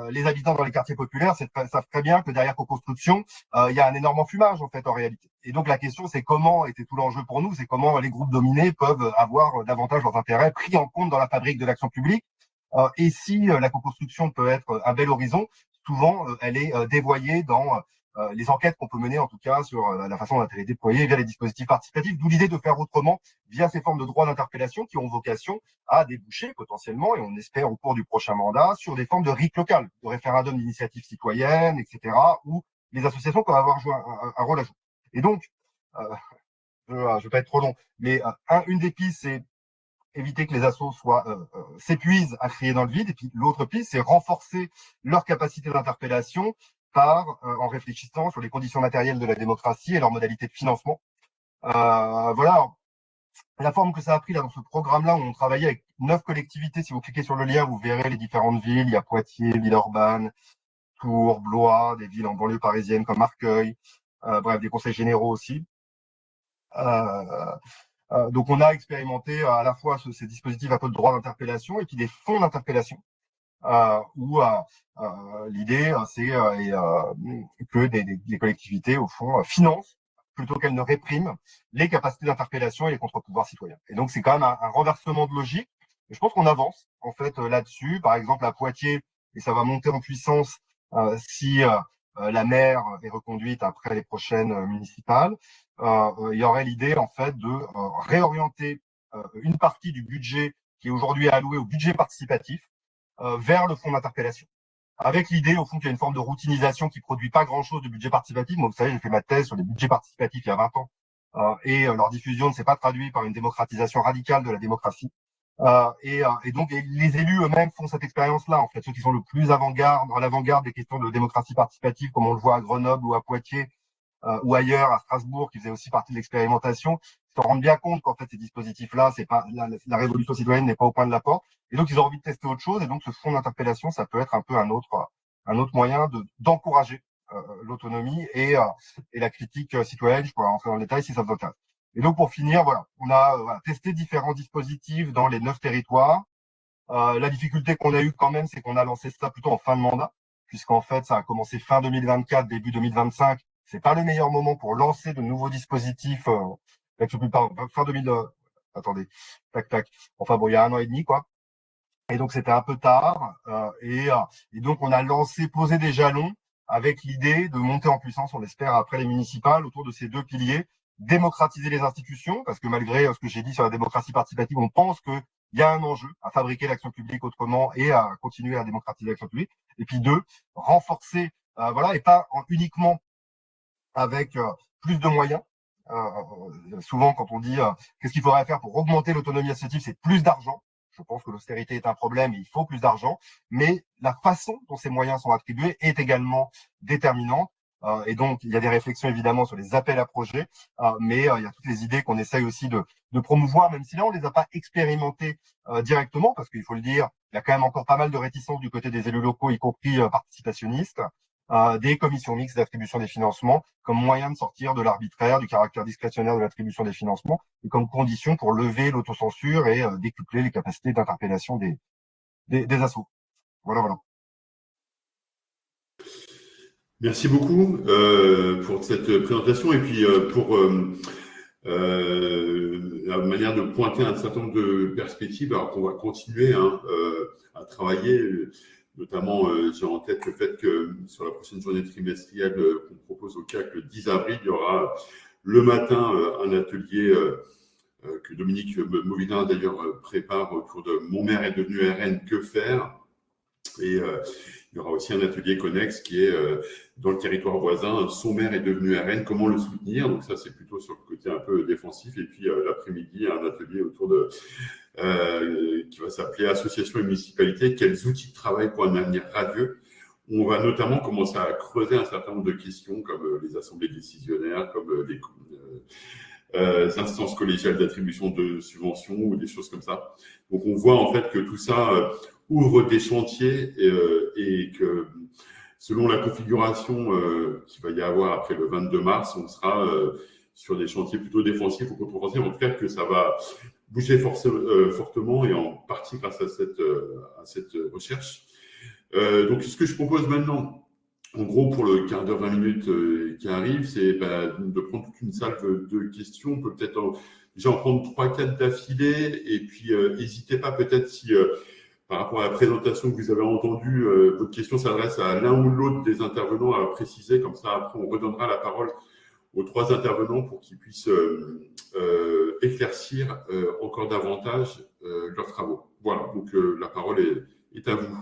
les habitants dans les quartiers populaires savent très bien que derrière co-construction, il y a un énorme enfumage en fait en réalité. Et donc la question c'est comment, et c'est tout l'enjeu pour nous, c'est comment les groupes dominés peuvent avoir davantage leurs intérêts pris en compte dans la fabrique de l'action publique. Et si la co-construction peut être un bel horizon, souvent elle est dévoyée dans les enquêtes qu'on peut mener en tout cas sur la façon dont elle est déployée via les dispositifs participatifs, d'où l'idée de faire autrement via ces formes de droits d'interpellation qui ont vocation à déboucher potentiellement, et on espère au cours du prochain mandat, sur des formes de RIC local, de référendum d'initiative citoyenne, etc., où les associations peuvent avoir joué un rôle à jouer. Et donc, je ne vais pas être trop long, mais une des pistes, c'est éviter que les assos s'épuisent à crier dans le vide. Et puis l'autre piste, c'est renforcer leur capacité d'interpellation en réfléchissant sur les conditions matérielles de la démocratie et leurs modalités de financement. Voilà la forme que ça a pris là dans ce programme-là où on travaillait avec 9 collectivités. Si vous cliquez sur le lien, vous verrez les différentes villes. Il y a Poitiers, Villeurbanne, Tours, Blois, des villes en banlieue parisienne comme Arcueil, bref, des conseils généraux aussi. Donc on a expérimenté à la fois ces dispositifs un peu de droit d'interpellation et puis des fonds d'interpellation où l'idée c'est que des collectivités au fond financent plutôt qu'elles ne répriment les capacités d'interpellation et les contre-pouvoirs citoyens. Et donc c'est quand même un renversement de logique. Et je pense qu'on avance en fait là-dessus. Par exemple à Poitiers, et ça va monter en puissance si la maire est reconduite après les prochaines municipales. Il y aurait l'idée en fait de réorienter une partie du budget qui est aujourd'hui alloué au budget participatif vers le fonds d'interpellation. Avec l'idée, au fond, qu'il y a une forme de routinisation qui produit pas grand-chose de budget participatif. Moi, vous savez, j'ai fait ma thèse sur les budgets participatifs il y a 20 ans. Et leur diffusion ne s'est pas traduite par une démocratisation radicale de la démocratie. Et donc, les élus eux-mêmes font cette expérience-là, en fait. Ceux qui sont le plus à l'avant-garde des questions de démocratie participative, comme on le voit à Grenoble ou à Poitiers, ou ailleurs, à Strasbourg, qui faisait aussi partie de l'expérimentation, se rendent bien compte qu'en fait, ces dispositifs-là, c'est pas la révolution citoyenne n'est pas au point de la porte. Et donc, ils ont envie de tester autre chose. Et donc, ce fonds d'interpellation, ça peut être un peu un autre moyen d'encourager l'autonomie et la critique citoyenne. Je pourrais rentrer dans le détail si ça vous intéresse. Et donc, pour finir, voilà, on a testé différents dispositifs dans les 9 territoires. La difficulté qu'on a eue quand même, c'est qu'on a lancé ça plutôt en fin de mandat, puisqu'en fait, ça a commencé fin 2024, début 2025. C'est pas le meilleur moment pour lancer de nouveaux dispositifs. Fin 2000. Attendez, tac tac. Enfin bon, il y a 1 an et demi, quoi. Et donc c'était un peu tard. Et donc on a posé des jalons avec l'idée de monter en puissance, on l'espère, après les municipales, autour de ces 2 piliers, démocratiser les institutions, parce que malgré ce que j'ai dit sur la démocratie participative, on pense qu'il y a un enjeu à fabriquer l'action publique autrement et à continuer à démocratiser l'action publique. Et puis 2, renforcer, et pas uniquement avec plus de moyens. Souvent, quand on dit qu'est-ce qu'il faudrait faire pour augmenter l'autonomie associative, c'est plus d'argent. Je pense que l'austérité est un problème et il faut plus d'argent, mais la façon dont ces moyens sont attribués est également déterminante. Et donc, il y a des réflexions évidemment sur les appels à projets, mais il y a toutes les idées qu'on essaye aussi de promouvoir, même si là, on les a pas expérimentées directement, parce qu'il faut le dire, il y a quand même encore pas mal de réticences du côté des élus locaux, y compris participationnistes, des commissions mixtes d'attribution des financements comme moyen de sortir de l'arbitraire, du caractère discrétionnaire de l'attribution des financements, et comme condition pour lever l'autocensure et décupler les capacités d'interpellation des assos. Voilà, voilà. Merci beaucoup pour cette présentation et puis pour la manière de pointer un certain nombre de perspectives. Alors qu'on va continuer à travailler, notamment j'ai en tête le fait que sur la prochaine journée trimestrielle qu'on propose au CAC le 10 avril, il y aura le matin un atelier que Dominique Movina d'ailleurs prépare autour de Mon maire est devenu RN, que faire? Et il y aura aussi un atelier connexe qui est dans le territoire voisin, son maire est devenu RN, comment le soutenir? Donc ça, c'est plutôt sur le côté un peu défensif. Et puis l'après-midi, un atelier autour de qui va s'appeler Association et municipalité, quels outils de travail pour un avenir radieux? On va notamment commencer à creuser un certain nombre de questions comme les assemblées décisionnaires, comme les instances collégiales d'attribution de subventions ou des choses comme ça. Donc on voit en fait que tout ça ouvre des chantiers et que selon la configuration qu'il va y avoir après le 22 mars, on sera sur des chantiers plutôt défensifs ou contre-offensifs. En tout cas, que ça va bouger fortement et en partie grâce à cette recherche. Donc, ce que je propose maintenant, en gros, pour le quart d'heure, 20 minutes qui arrive, c'est de prendre toute une salve de questions. On peut peut-être déjà en prendre 3-4 d'affilée et puis n'hésitez pas peut-être si... par rapport à la présentation que vous avez entendue, votre question s'adresse à l'un ou l'autre des intervenants à préciser. Comme ça, après, on redonnera la parole aux 3 intervenants pour qu'ils puissent éclaircir encore davantage leurs travaux. Voilà, donc la parole est à vous.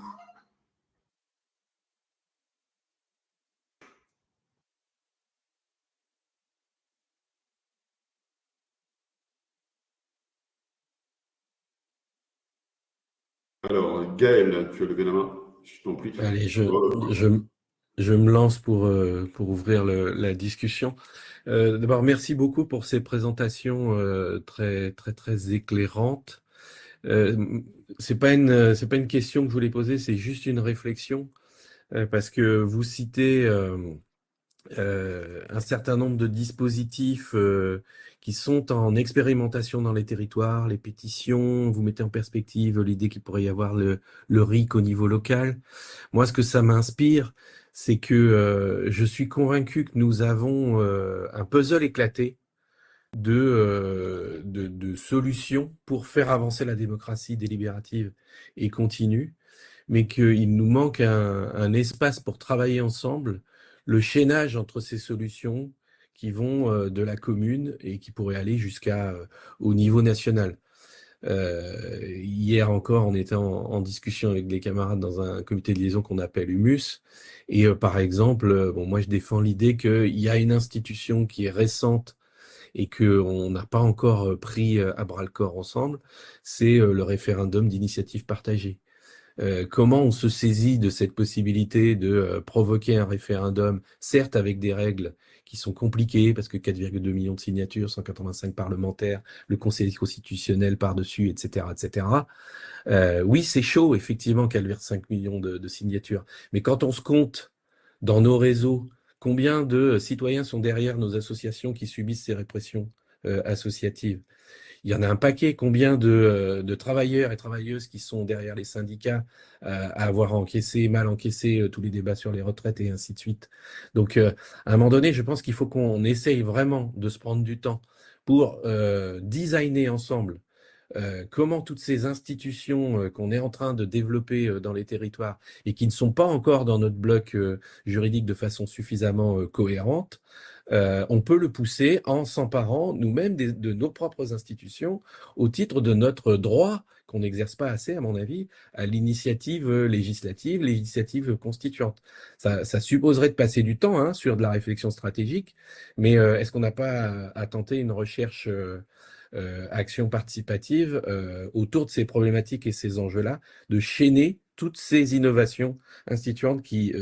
Alors, Gaël, tu as levé la main, je t'en prie. Allez, je me lance pour ouvrir la discussion. D'abord, merci beaucoup pour ces présentations très, très, très éclairantes. C'est pas une question que je voulais poser, c'est juste une réflexion, parce que vous citez un certain nombre de dispositifs qui sont en expérimentation dans les territoires, les pétitions, vous mettez en perspective l'idée qu'il pourrait y avoir le RIC au niveau local. Moi, ce que ça m'inspire, c'est que je suis convaincu que nous avons un puzzle éclaté de solutions pour faire avancer la démocratie délibérative et continue, mais qu'il nous manque un espace pour travailler ensemble, le chaînage entre ces solutions qui vont de la commune et qui pourraient aller au niveau national. Hier encore, on était en discussion avec des camarades dans un comité de liaison qu'on appelle Humus. Et par exemple, moi je défends l'idée qu'il y a une institution qui est récente et qu'on n'a pas encore pris à bras-le-corps ensemble, c'est le référendum d'initiative partagée. Comment on se saisit de cette possibilité de provoquer un référendum, certes avec des règles qui sont compliquées, parce que 4,2 millions de signatures, 185 parlementaires, le Conseil constitutionnel par-dessus, etc., etc. Oui, c'est chaud, effectivement, 4,5 millions de signatures. Mais quand on se compte dans nos réseaux, combien de citoyens sont derrière nos associations qui subissent ces répressions associatives? Il y en a un paquet. Combien de travailleurs et travailleuses qui sont derrière les syndicats à avoir mal encaissé tous les débats sur les retraites et ainsi de suite. Donc, à un moment donné, je pense qu'il faut qu'on essaye vraiment de se prendre du temps pour designer ensemble comment toutes ces institutions qu'on est en train de développer dans les territoires et qui ne sont pas encore dans notre bloc juridique de façon suffisamment cohérente, on peut le pousser en s'emparant nous-mêmes de nos propres institutions au titre de notre droit, qu'on n'exerce pas assez, à mon avis, à l'initiative législative, l'initiative constituante. Ça supposerait de passer du temps sur de la réflexion stratégique, mais est-ce qu'on n'a pas à tenter une recherche action participative autour de ces problématiques et ces enjeux-là, de chaîner toutes ces innovations instituantes qui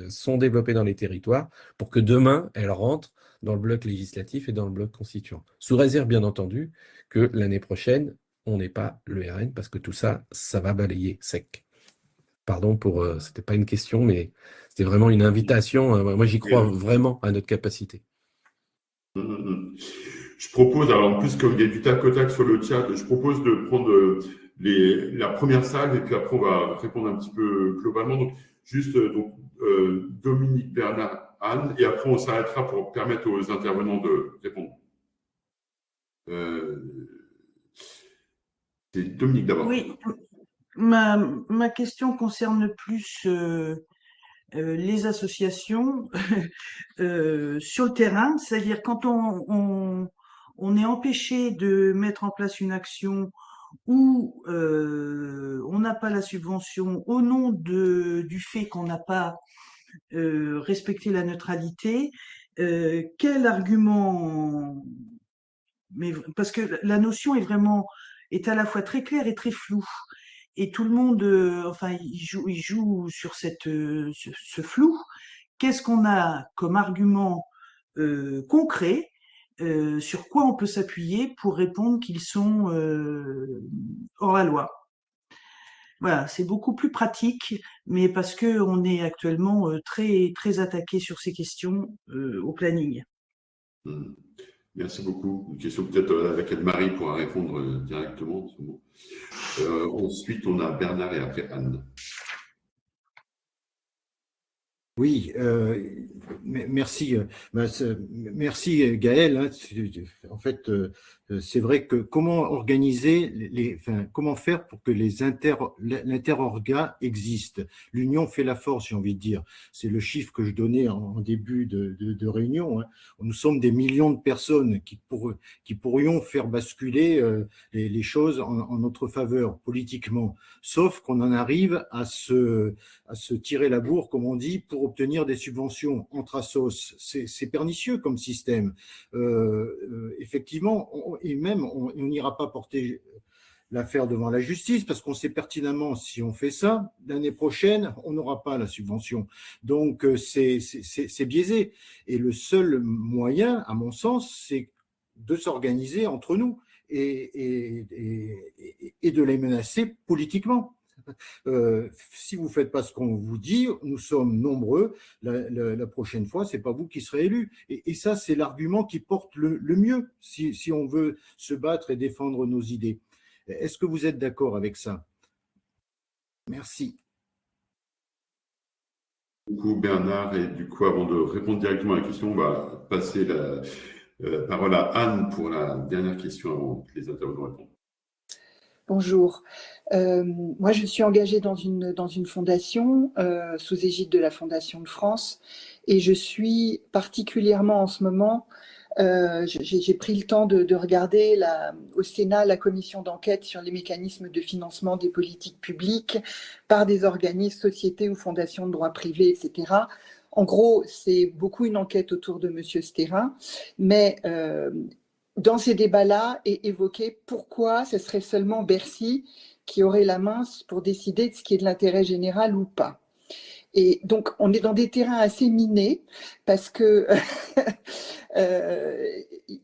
sont développées dans les territoires pour que demain, elles rentrent dans le bloc législatif et dans le bloc constituant. Sous réserve, bien entendu, que l'année prochaine, on n'ait pas le RN, parce que tout ça, ça va balayer sec. Pardon pour... c'était pas une question, mais c'était vraiment une invitation. Moi, j'y crois vraiment à notre capacité. Je propose, alors en plus, comme il y a du tac au tac sur le chat, je propose de prendre la première salle et puis après, on va répondre un petit peu globalement. Donc, juste Dominique, Bernard, Anne, et après, on s'arrêtera pour permettre aux intervenants de répondre. C'est Dominique d'abord. Oui, ma question concerne plus les associations sur le terrain, c'est-à-dire quand on est empêché de mettre en place une action où on n'a pas la subvention au nom du fait qu'on n'a pas respecté la neutralité, quel argument, mais parce que la notion est à la fois très claire et très floue. Et tout le monde, enfin, il joue sur ce flou. Qu'est-ce qu'on a comme argument concret sur quoi on peut s'appuyer pour répondre qu'ils sont hors la loi? Voilà, c'est beaucoup plus pratique, mais parce que on est actuellement très très attaqué sur ces questions au planning. Merci beaucoup. Une question peut-être à laquelle Marie pourra répondre directement. Ensuite, on a Bernard et après Anne. Oui, merci, merci Gaël. Hein. En fait, c'est vrai que comment organiser comment faire pour que l'interorga existe. L'union fait la force, j'ai envie de dire. C'est le chiffre que je donnais en début de réunion. Hein. Nous sommes des millions de personnes qui pourrions faire basculer les choses en notre faveur politiquement. Sauf qu'on en arrive à se tirer la bourre, comme on dit, pour obtenir des subventions entre assos. C'est pernicieux comme système. Effectivement, et même on n'ira pas porter l'affaire devant la justice parce qu'on sait pertinemment, si on fait ça, l'année prochaine, on n'aura pas la subvention. Donc, c'est biaisé. Et le seul moyen, à mon sens, c'est de s'organiser entre nous et de les menacer politiquement. Si vous ne faites pas ce qu'on vous dit, nous sommes nombreux, la prochaine fois, ce n'est pas vous qui serez élus. Et ça, c'est l'argument qui porte le mieux si on veut se battre et défendre nos idées. Est-ce que vous êtes d'accord avec ça? Merci. Beaucoup Bernard, et du coup, avant de répondre directement à la question, on va passer la parole à Anne pour la dernière question avant que les intervenants répondent. Bonjour. Moi, je suis engagée dans une fondation sous égide de la Fondation de France et je suis particulièrement en ce moment, j'ai pris le temps de regarder au Sénat la commission d'enquête sur les mécanismes de financement des politiques publiques par des organismes, sociétés ou fondations de droit privé, etc. En gros, c'est beaucoup une enquête autour de M. Stérin, mais dans ces débats-là est évoqué pourquoi ce serait seulement Bercy qui aurait la main pour décider de ce qui est de l'intérêt général ou pas. Et donc, on est dans des terrains assez minés parce que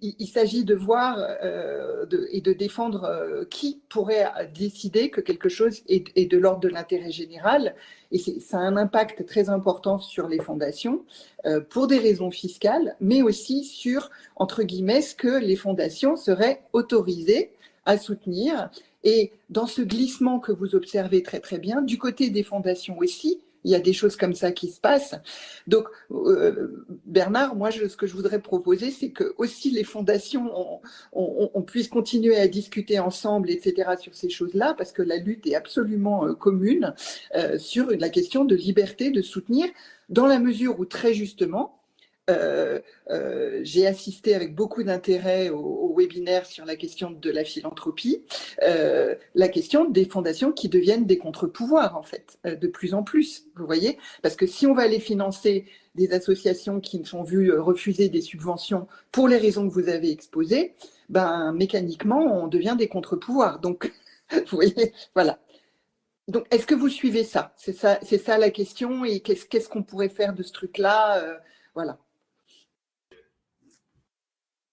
il s'agit de voir et de défendre qui pourrait décider que quelque chose est de l'ordre de l'intérêt général. Et ça a un impact très important sur les fondations pour des raisons fiscales, mais aussi sur, entre guillemets, ce que les fondations seraient autorisées à soutenir. Et dans ce glissement que vous observez très très bien, du côté des fondations aussi, il y a des choses comme ça qui se passent. Donc, Bernard, moi, ce que je voudrais proposer, c'est que aussi les fondations, on puisse continuer à discuter ensemble, etc., sur ces choses-là, parce que la lutte est absolument commune sur la question de liberté de soutenir, dans la mesure où, très justement, j'ai assisté avec beaucoup d'intérêt au webinaire sur la question de la philanthropie, la question des fondations qui deviennent des contre-pouvoirs, en fait, de plus en plus, vous voyez, parce que si on va aller financer des associations qui sont vues refuser des subventions pour les raisons que vous avez exposées, ben, mécaniquement, on devient des contre-pouvoirs. Donc, vous voyez, voilà. Donc, est-ce que vous suivez ça? C'est ça la question. Et qu'est-ce qu'on pourrait faire de ce truc-là? Voilà.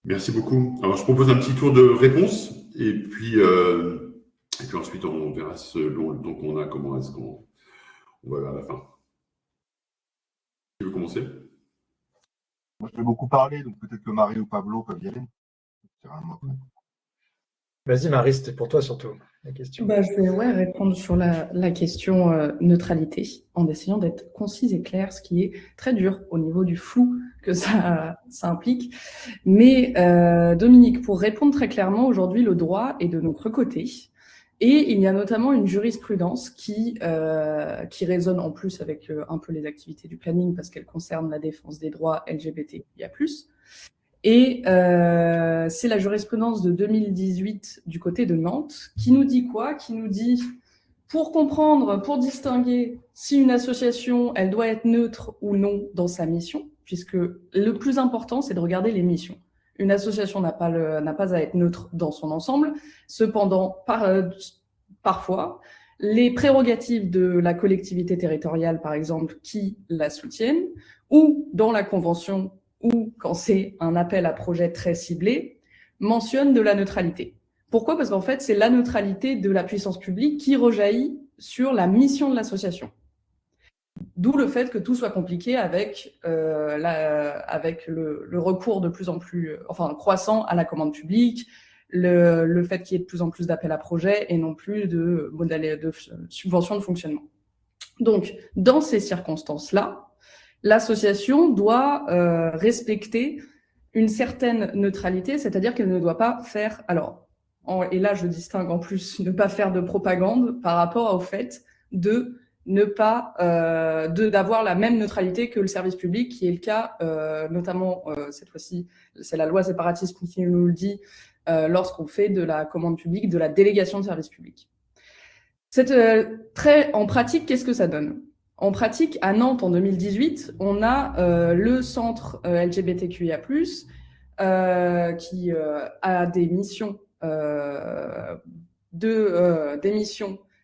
Merci beaucoup. Alors, je propose un petit tour de réponse et puis ensuite, on verra selon le temps qu'on a, comment est-ce qu'on va vers la fin. Tu veux commencer? Moi, je vais beaucoup parler, donc peut-être que Marie ou Pablo peuvent y aller. Vas-y, Marie, c'était pour toi surtout la question. Je vais répondre sur la question neutralité en essayant d'être concise et claire, ce qui est très dur au niveau du flou que ça implique. Mais Dominique, pour répondre très clairement, aujourd'hui, le droit est de notre côté. Et il y a notamment une jurisprudence qui résonne en plus avec un peu les activités du planning parce qu'elle concerne la défense des droits LGBTQIA+. Et c'est la jurisprudence de 2018 du côté de Nantes qui nous dit quoi? Qui nous dit, pour comprendre, pour distinguer si une association, elle doit être neutre ou non dans sa mission, puisque le plus important, c'est de regarder les missions. Une association n'a pas à être neutre dans son ensemble. Cependant, parfois, les prérogatives de la collectivité territoriale, par exemple, qui la soutiennent, ou dans la convention, ou quand c'est un appel à projet très ciblé, mentionnent de la neutralité. Pourquoi? Parce qu'en fait, c'est la neutralité de la puissance publique qui rejaillit sur la mission de l'association. D'où le fait que tout soit compliqué avec le recours de plus en plus, croissant à la commande publique, le fait qu'il y ait de plus en plus d'appels à projets et non plus de modèles de subventions de fonctionnement. Donc, dans ces circonstances-là, l'association doit respecter une certaine neutralité, c'est-à-dire qu'elle ne doit pas faire, et là je distingue en plus, ne pas faire de propagande par rapport au fait de ne pas d'avoir la même neutralité que le service public, qui est le cas notamment cette fois-ci, c'est la loi séparatisme qui nous le dit lorsqu'on fait de la commande publique, de la délégation de service public. En pratique, qu'est-ce que ça donne? En pratique, à Nantes, en 2018, on a le centre LGBTQIA+, qui a des missions,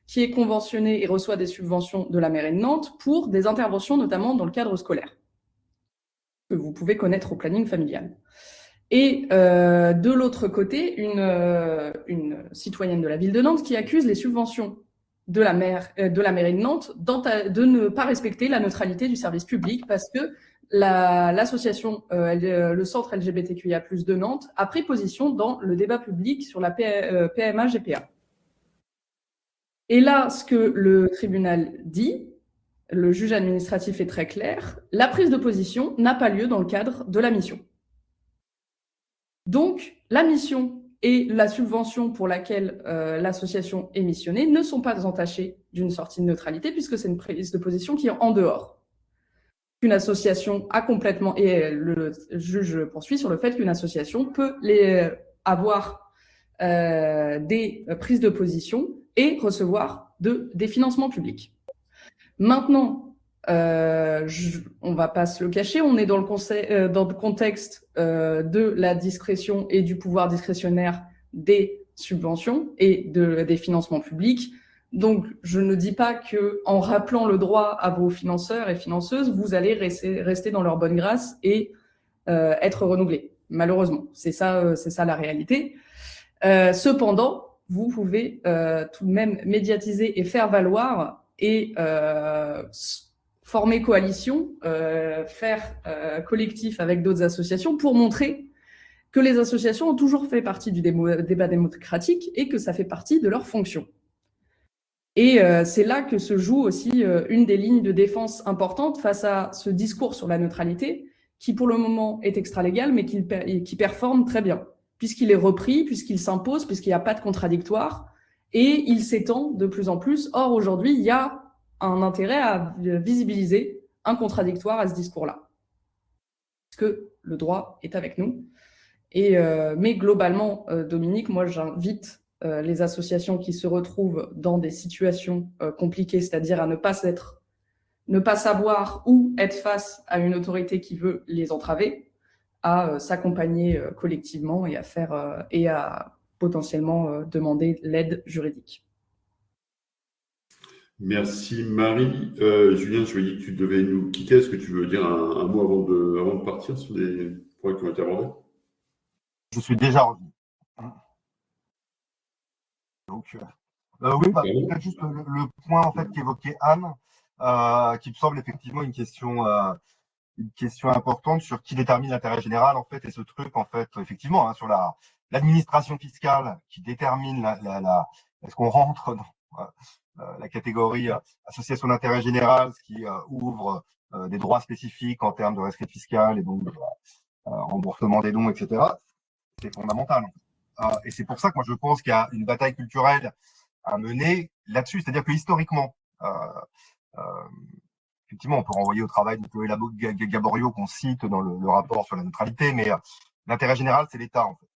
qui est conventionné et reçoit des subventions de la mairie de Nantes pour des interventions, notamment dans le cadre scolaire, que vous pouvez connaître au planning familial. Et de l'autre côté, une citoyenne de la ville de Nantes qui accuse les subventions de la mairie de Nantes de ne pas respecter la neutralité du service public parce que l'association, le centre LGBTQIA+ de Nantes a pris position dans le débat public sur la PMA-GPA. Et là, ce que le tribunal dit, le juge administratif est très clair, la prise de position n'a pas lieu dans le cadre de la mission. Donc, la mission et la subvention pour laquelle l'association est missionnée ne sont pas entachées d'une sortie de neutralité puisque c'est une prise de position qui est en dehors. Une association a complètement, et le juge poursuit sur le fait qu'une association peut avoir des prises de position et recevoir des financements publics. Maintenant, on va pas se le cacher, on est dans le contexte de la discrétion et du pouvoir discrétionnaire des subventions et des financements publics. Donc, je ne dis pas que en rappelant le droit à vos financeurs et financeuses, vous allez rester dans leur bonne grâce et être renouvelés. Malheureusement, c'est ça la réalité. Cependant, vous pouvez tout de même médiatiser et faire valoir et former coalition, faire collectif avec d'autres associations pour montrer que les associations ont toujours fait partie du débat démocratique et que ça fait partie de leur fonction. Et c'est là que se joue aussi une des lignes de défense importantes face à ce discours sur la neutralité qui pour le moment est extralégal mais qui performe très bien puisqu'il est repris, puisqu'il s'impose, puisqu'il n'y a pas de contradictoire et il s'étend de plus en plus. Or, aujourd'hui, il y a un intérêt à visibiliser un contradictoire à ce discours-là. Parce que le droit est avec nous. Mais globalement, Dominique, moi j'invite les associations qui se retrouvent dans des situations compliquées, c'est-à-dire à ne pas savoir ou être face à une autorité qui veut les entraver, à s'accompagner collectivement et à potentiellement demander l'aide juridique. Merci Marie. Julien, je voyais que tu devais nous quitter. Est-ce que tu veux dire un mot avant de partir sur les points qui ont été abordés? Je suis déjà revenu. Donc, oui, peut-être juste le point en fait qu'évoquait Anne, qui me semble effectivement une question importante sur qui détermine l'intérêt général en fait, et ce truc en fait effectivement sur l'administration fiscale qui détermine est-ce qu'on rentre dans la catégorie association d'intérêt général, ce qui ouvre des droits spécifiques en termes de rescrit fiscal et donc de remboursement des dons, etc. C'est fondamental. Et c'est pour ça que moi je pense qu'il y a une bataille culturelle à mener là-dessus, c'est-à-dire que historiquement, effectivement, on peut renvoyer au travail de Chloé Gaborio qu'on cite dans le rapport sur la neutralité, mais l'intérêt général, c'est l'État, en fait.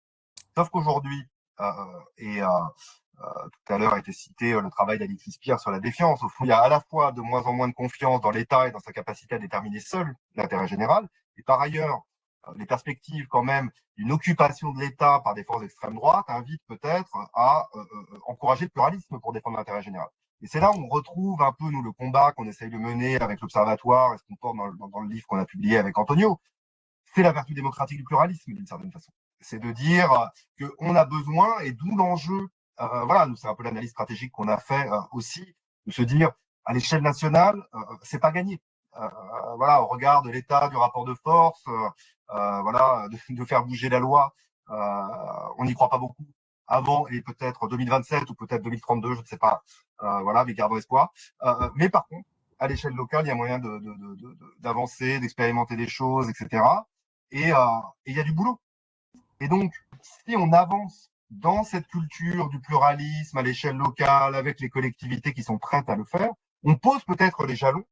Sauf qu'aujourd'hui, tout à l'heure a été cité le travail d'Alexis Spire sur la défiance. Au fond, il y a à la fois de moins en moins de confiance dans l'État et dans sa capacité à déterminer seul l'intérêt général, et par ailleurs, les perspectives quand même d'une occupation de l'État par des forces d'extrême droite invitent peut-être à encourager le pluralisme pour défendre l'intérêt général. Et c'est là où on retrouve un peu, nous, le combat qu'on essaye de mener avec l'Observatoire et ce qu'on porte dans le livre qu'on a publié avec Antonio. C'est la vertu démocratique du pluralisme, d'une certaine façon. C'est de dire qu'on a besoin, et d'où l'enjeu, voilà, nous, c'est un peu l'analyse stratégique qu'on a fait aussi, de se dire, à l'échelle nationale, c'est pas gagné. Voilà, au regard de l'état du rapport de force, voilà, de faire bouger la loi, on n'y croit pas beaucoup. Avant, et peut-être 2027 ou peut-être 2032, je ne sais pas. Voilà, mais gardons espoir. Mais par contre, à l'échelle locale, il y a moyen d'avancer, d'expérimenter des choses, etc. Et il y a du boulot. Et donc, si on avance dans cette culture du pluralisme à l'échelle locale, avec les collectivités qui sont prêtes à le faire, on pose peut-être les jalons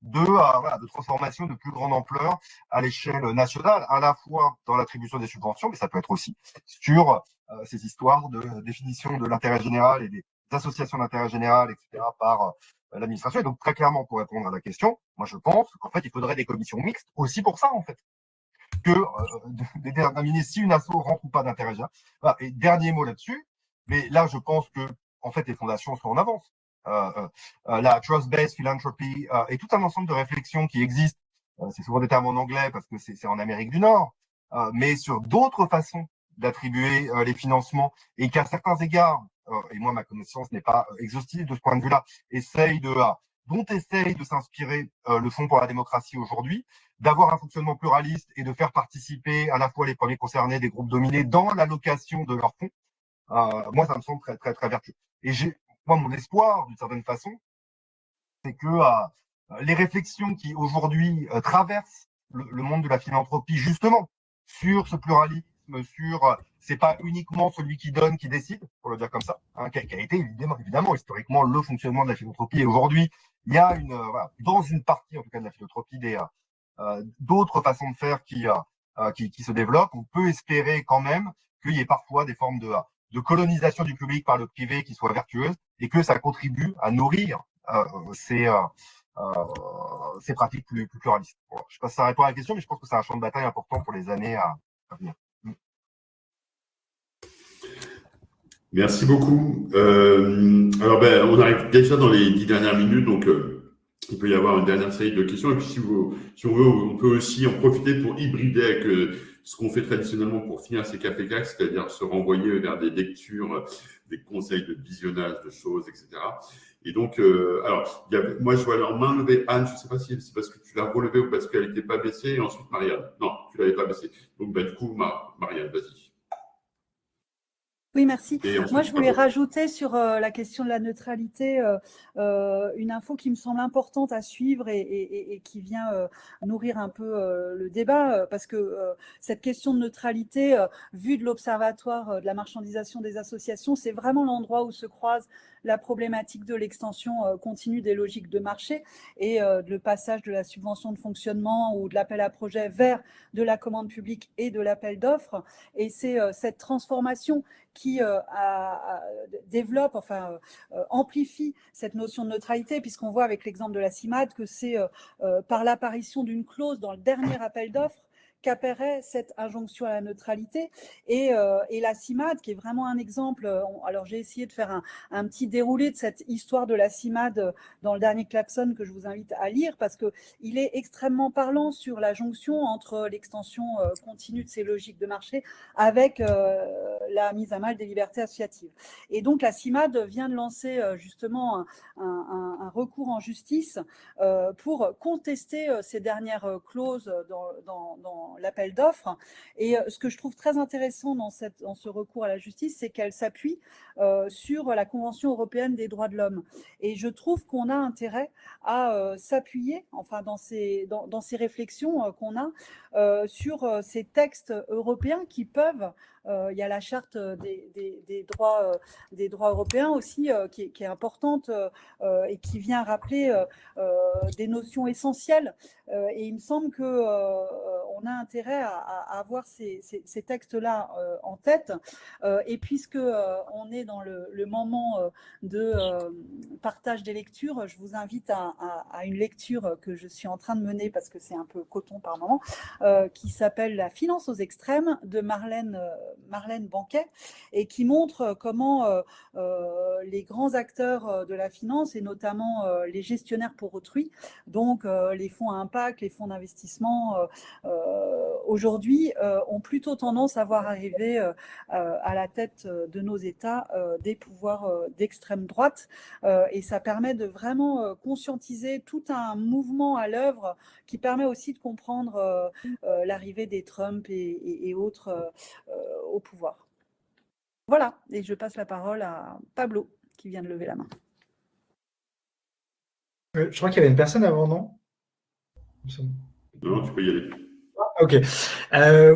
de transformation de plus grande ampleur à l'échelle nationale, à la fois dans l'attribution des subventions, mais ça peut être aussi sur ces histoires de définition de l'intérêt général et des associations d'intérêt général, etc., par l'administration. Et donc, très clairement, pour répondre à la question, moi, je pense qu'en fait, il faudrait des commissions mixtes aussi pour ça, en fait, que de déterminer si une asso rentre ou pas d'intérêt général. Voilà. Et dernier mot là-dessus, mais là, je pense que, en fait, les fondations sont en avance. La trust-based philanthropy et tout un ensemble de réflexions qui existent. C'est souvent des termes en anglais parce que c'est en Amérique du Nord, mais sur d'autres façons d'attribuer les financements et qu'à certains égards, et moi ma connaissance n'est pas exhaustive de ce point de vue-là, dont essaye de s'inspirer le Fonds pour la démocratie aujourd'hui, d'avoir un fonctionnement pluraliste et de faire participer à la fois les premiers concernés des groupes dominés dans l'allocation de leurs fonds. Moi, ça me semble très, très, très vertueux. Et moi, mon espoir, d'une certaine façon, c'est que les réflexions qui aujourd'hui traversent le monde de la philanthropie, justement, sur ce pluralisme, c'est pas uniquement celui qui donne qui décide, pour le dire comme ça, qui a été évidemment historiquement le fonctionnement de la philanthropie. Et aujourd'hui, il y a dans une partie, en tout cas, de la philanthropie, d'autres façons de faire qui se développent. On peut espérer quand même qu'il y ait parfois des formes de colonisation du public par le privé qui soient vertueuses et que ça contribue à nourrir ces pratiques plus pluralistes. Voilà. Je ne sais pas si ça répond à la question, mais je pense que c'est un champ de bataille important pour les années à venir. Merci beaucoup. Alors, on arrive déjà dans les 10 dernières minutes, donc il peut y avoir une dernière série de questions. Et puis, si on veut, on peut aussi en profiter pour hybrider avec ce qu'on fait traditionnellement pour finir ces cafés claques, c'est-à-dire se renvoyer vers des lectures, des conseils de visionnage de choses, etc. Et donc, moi, je vois leur main levée. Anne, je ne sais pas si c'est parce que tu l'as relevée ou parce qu'elle n'était pas baissée. Et ensuite, Marianne. Non, tu ne l'avais pas baissée. Donc, du coup, Marianne, vas-y. Oui, merci. Moi, je voulais rajouter sur la question de la neutralité une info qui me semble importante à suivre et qui vient nourrir un peu le débat, parce que cette question de neutralité, vue de l'Observatoire de la marchandisation des associations, c'est vraiment l'endroit où se croisent la problématique de l'extension continue des logiques de marché et le passage de la subvention de fonctionnement ou de l'appel à projet vers de la commande publique et de l'appel d'offres. Et c'est cette transformation qui développe, amplifie cette notion de neutralité, puisqu'on voit avec l'exemple de la CIMAD que c'est par l'apparition d'une clause dans le dernier appel d'offres qu'apparaît cette injonction à la neutralité. Et la CIMAD, qui est vraiment un exemple, alors j'ai essayé de faire un petit déroulé de cette histoire de la CIMAD dans le dernier klaxon que je vous invite à lire, parce qu'il est extrêmement parlant sur la jonction entre l'extension continue de ces logiques de marché avec la mise à mal des libertés associatives. Et donc la CIMAD vient de lancer justement un recours en justice pour contester ces dernières clauses dans l'appel d'offres. Et ce que je trouve très intéressant dans ce recours à la justice, c'est qu'elle s'appuie sur la Convention européenne des droits de l'homme. Et je trouve qu'on a intérêt à s'appuyer, enfin dans ces réflexions qu'on a, sur ces textes européens qui peuvent, il y a la charte des droits européens aussi qui est importante et qui vient rappeler des notions essentielles. Et il me semble qu'on a intérêt à avoir ces textes-là en tête. Et puisque on est dans le moment de partage des lectures, je vous invite à une lecture que je suis en train de mener parce que c'est un peu coton par moment, qui s'appelle La finance aux extrêmes de Marlène Banquet, et qui montre comment les grands acteurs de la finance, et notamment les gestionnaires pour autrui, donc les fonds à impact, les fonds d'investissement, aujourd'hui ont plutôt tendance à voir arriver à la tête de nos États des pouvoirs d'extrême droite, et ça permet de vraiment conscientiser tout un mouvement à l'œuvre qui permet aussi de comprendre l'arrivée des Trump et autres au pouvoir. Voilà, et je passe la parole à Pablo qui vient de lever la main. Je crois qu'il y avait une personne avant, non? Non, tu peux y aller. Ok.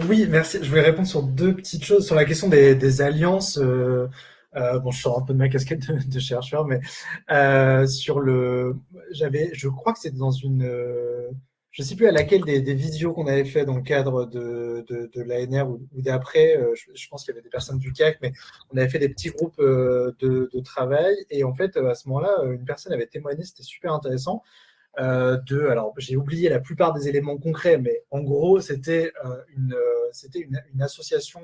Oui, merci. Je voulais répondre sur deux petites choses. Sur la question des alliances, bon, je sors un peu de ma casquette de chercheur, mais je crois que c'était dans une, je sais plus à laquelle des visios qu'on avait fait dans le cadre de l'ANR ou d'après, je pense qu'il y avait des personnes du CAC, mais on avait fait des petits groupes de travail, et en fait, à ce moment-là, une personne avait témoigné, c'était super intéressant. Alors j'ai oublié la plupart des éléments concrets, mais en gros c'était une association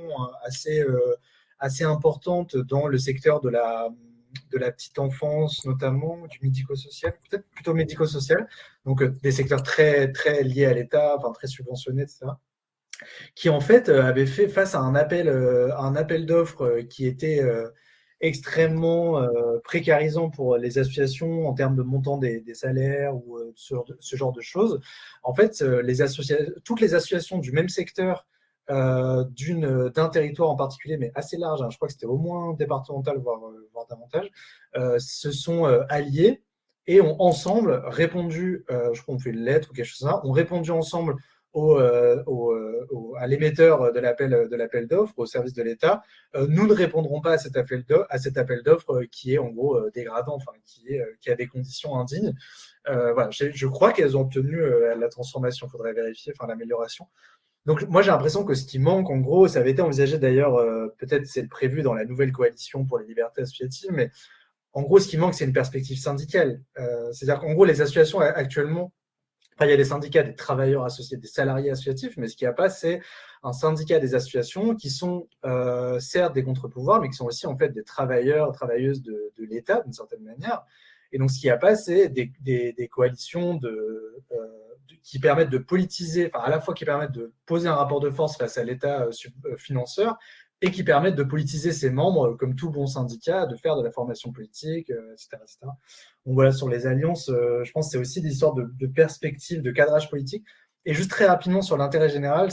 assez importante dans le secteur de la petite enfance, notamment du médico-social, peut-être plutôt médico-social, donc des secteurs très très liés à l'État, enfin très subventionnés, etc., qui en fait avait fait face à un appel d'offres qui était extrêmement précarisant pour les associations en termes de montant des salaires ou ce genre de choses. En fait, toutes les associations du même secteur d'un territoire en particulier, mais assez large, je crois que c'était au moins départemental, voire davantage, se sont alliés et ont ensemble répondu, je crois qu'on fait une lettre ou quelque chose comme ça, ont répondu ensemble à l'émetteur de l'appel d'offres, au service de l'État. Nous ne répondrons pas à cet appel d'offres qui est en gros dégradant, enfin qui a des conditions indignes. Voilà, je crois qu'elles ont obtenu la transformation, il faudrait vérifier, enfin l'amélioration. Donc moi j'ai l'impression que ce qui manque, en gros, ça avait été envisagé d'ailleurs, peut-être c'est prévu dans la nouvelle coalition pour les libertés associatives, mais en gros ce qui manque c'est une perspective syndicale. C'est-à-dire qu'en gros les associations actuellement, il y a des syndicats des travailleurs associés, des salariés associatifs, mais ce qu'il n'y a pas, c'est un syndicat des associations qui sont certes des contre-pouvoirs, mais qui sont aussi en fait des travailleurs, travailleuses de l'État d'une certaine manière. Et donc, ce qu'il n'y a pas, c'est des coalitions qui permettent de politiser, enfin à la fois qui permettent de poser un rapport de force face à l'État financeur, et qui permettent de politiser ses membres, comme tout bon syndicat, de faire de la formation politique, etc., etc. Donc voilà, sur les alliances, je pense que c'est aussi des histoires de perspective, de cadrage politique. Et juste très rapidement sur l'intérêt général,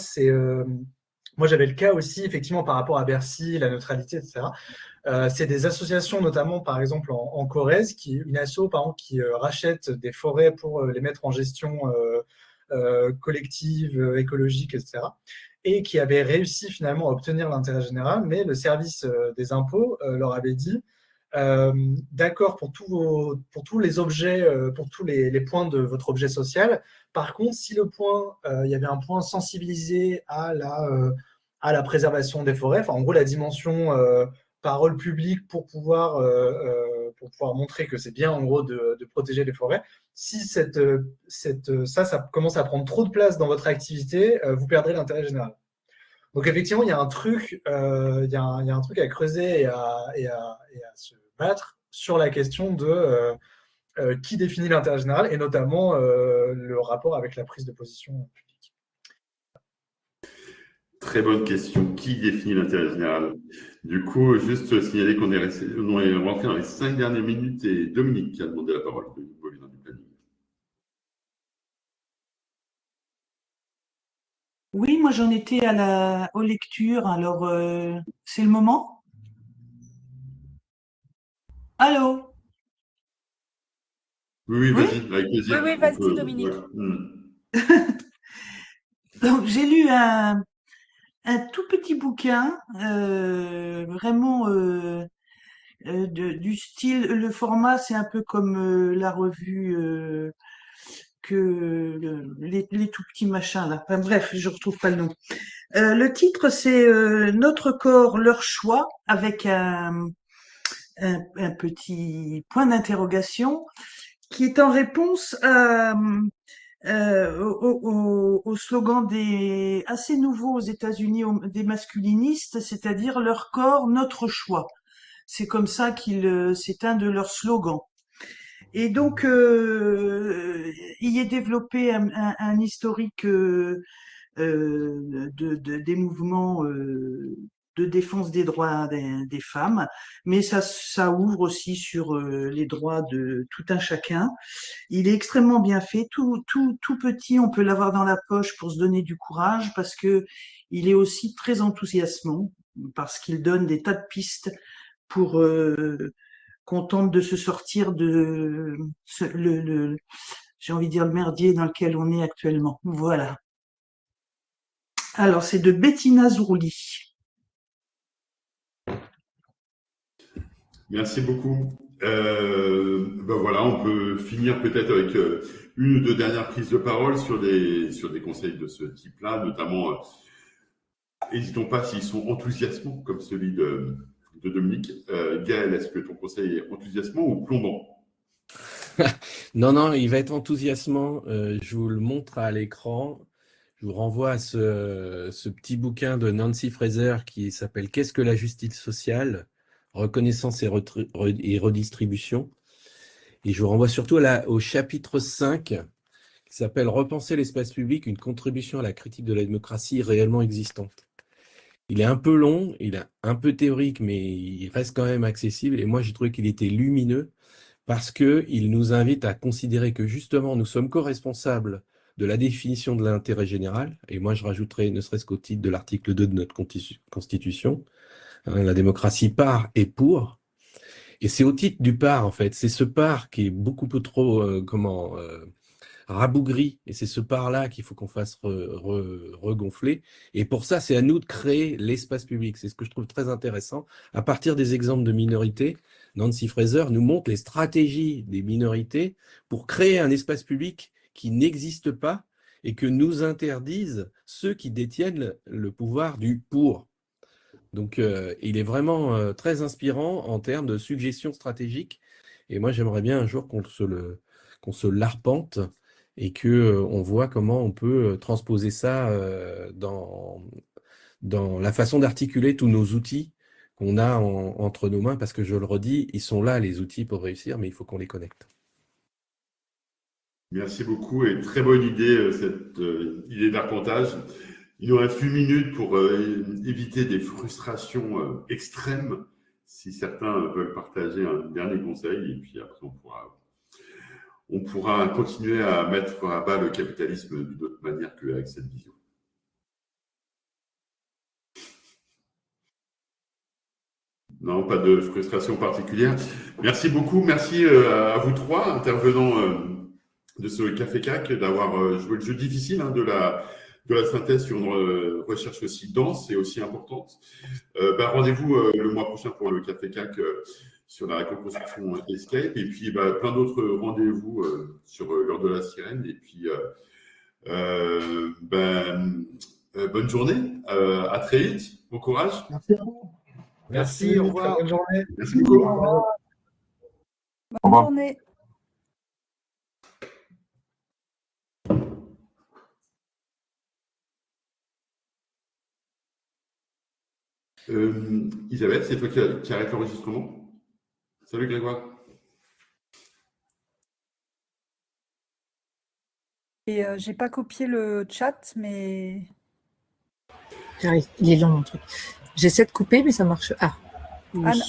moi j'avais le cas aussi, effectivement, par rapport à Bercy, la neutralité, etc. C'est des associations, notamment par exemple en Corrèze, une asso par exemple, qui rachète des forêts pour les mettre en gestion collective, écologique, etc., et qui avait réussi finalement à obtenir l'intérêt général, mais le service des impôts leur avait dit d'accord pour tous les objets, pour tous les points de votre objet social. Par contre, si il y avait un point sensibilisé à la préservation des forêts, enfin en gros la dimension parole publique pour pouvoir pour pouvoir montrer que c'est bien en gros de protéger les forêts. Si ça commence à prendre trop de place dans votre activité, vous perdrez l'intérêt général. Donc effectivement, il y a un truc, il y a un truc à creuser et à se battre sur la question de qui définit l'intérêt général et notamment le rapport avec la prise de position publique. Très bonne question. Qui définit l'intérêt général? Du coup, juste signaler qu'on est rentré dans les 5 dernières minutes et Dominique qui a demandé la parole. Oui, moi j'en étais aux lectures, alors c'est le moment? Allô? Oui, vas-y, avec plaisir. Oui, vas-y, Dominique. Donc j'ai lu un tout petit bouquin, vraiment du style, le format c'est un peu comme la revue les tout petits machins là. Enfin, bref, je retrouve pas le nom. Le titre c'est Notre corps, leur choix, avec un petit point d'interrogation qui est en réponse au slogan assez nouveau aux États-Unis des masculinistes, c'est-à-dire leur corps, notre choix. C'est comme ça c'est un de leurs slogans. Et donc, il y est développé un historique des mouvements de défense des droits des femmes, mais ça ouvre aussi sur les droits de tout un chacun. Il est extrêmement bien fait, tout petit, on peut l'avoir dans la poche pour se donner du courage, parce que il est aussi très enthousiasmant, parce qu'il donne des tas de pistes pour qu'on tente de se sortir de j'ai envie de dire le merdier dans lequel on est actuellement. Voilà. Alors, c'est de Bettina Zourli. Merci beaucoup. Voilà, on peut finir peut-être avec une ou deux dernières prises de parole sur des conseils de ce type-là, notamment, n'hésitons pas s'ils sont enthousiasmants, comme celui de Dominique. Gaël, est-ce que ton conseil est enthousiasmant ou plombant? Non, il va être enthousiasmant. Je vous le montre à l'écran. Je vous renvoie à ce petit bouquin de Nancy Fraser qui s'appelle « Qu'est-ce que la justice sociale? Reconnaissance et redistribution ». Et je vous renvoie surtout au chapitre 5 qui s'appelle « Repenser l'espace public, une contribution à la critique de la démocratie réellement existante ». Il est un peu long, il est un peu théorique, mais il reste quand même accessible. Et moi, j'ai trouvé qu'il était lumineux parce qu'il nous invite à considérer que justement, nous sommes co-responsables de la définition de l'intérêt général. Et moi, je rajouterais, ne serait-ce qu'au titre de l'article 2 de notre Constitution, la démocratie par et pour. Et c'est au titre du par, en fait. C'est ce par qui est beaucoup trop, rabougri. Et c'est ce par-là qu'il faut qu'on fasse regonfler. Et pour ça, c'est à nous de créer l'espace public. C'est ce que je trouve très intéressant. À partir des exemples de minorités, Nancy Fraser nous montre les stratégies des minorités pour créer un espace public qui n'existe pas et que nous interdisent ceux qui détiennent le pouvoir du pour. Donc, il est vraiment très inspirant en termes de suggestions stratégiques. Et moi, j'aimerais bien un jour qu'on se l'arpente et qu'on voit comment on peut transposer ça dans la façon d'articuler tous nos outils qu'on a entre nos mains, parce que je le redis, ils sont là, les outils pour réussir, mais il faut qu'on les connecte. Merci beaucoup et très bonne idée, cette idée d'arpentage. Il nous reste 8 minutes pour éviter des frustrations extrêmes, si certains veulent partager un dernier conseil, et puis après on pourra continuer à mettre à bas le capitalisme d'une autre manière qu'avec cette vision. Non, pas de frustration particulière. Merci beaucoup. Merci à vous trois intervenants de ce Café CAC d'avoir joué le jeu difficile de la synthèse sur une recherche aussi dense et aussi importante. Rendez-vous le mois prochain pour le Café CAC sur la reconstruction Escape, et puis plein d'autres rendez-vous sur l'heure de la sirène. Et puis bonne journée, à très vite, bon courage. Merci à vous. Merci, au revoir. Bonne journée. Merci beaucoup. Au revoir. Au Bonne revoir. journée. Isabelle, c'est toi qui arrête l'enregistrement. Salut Grégoire. Et j'ai pas copié le chat, mais J'arrive. Il est long mon truc. J'essaie de couper, mais ça marche. Ah. Oui. Anne,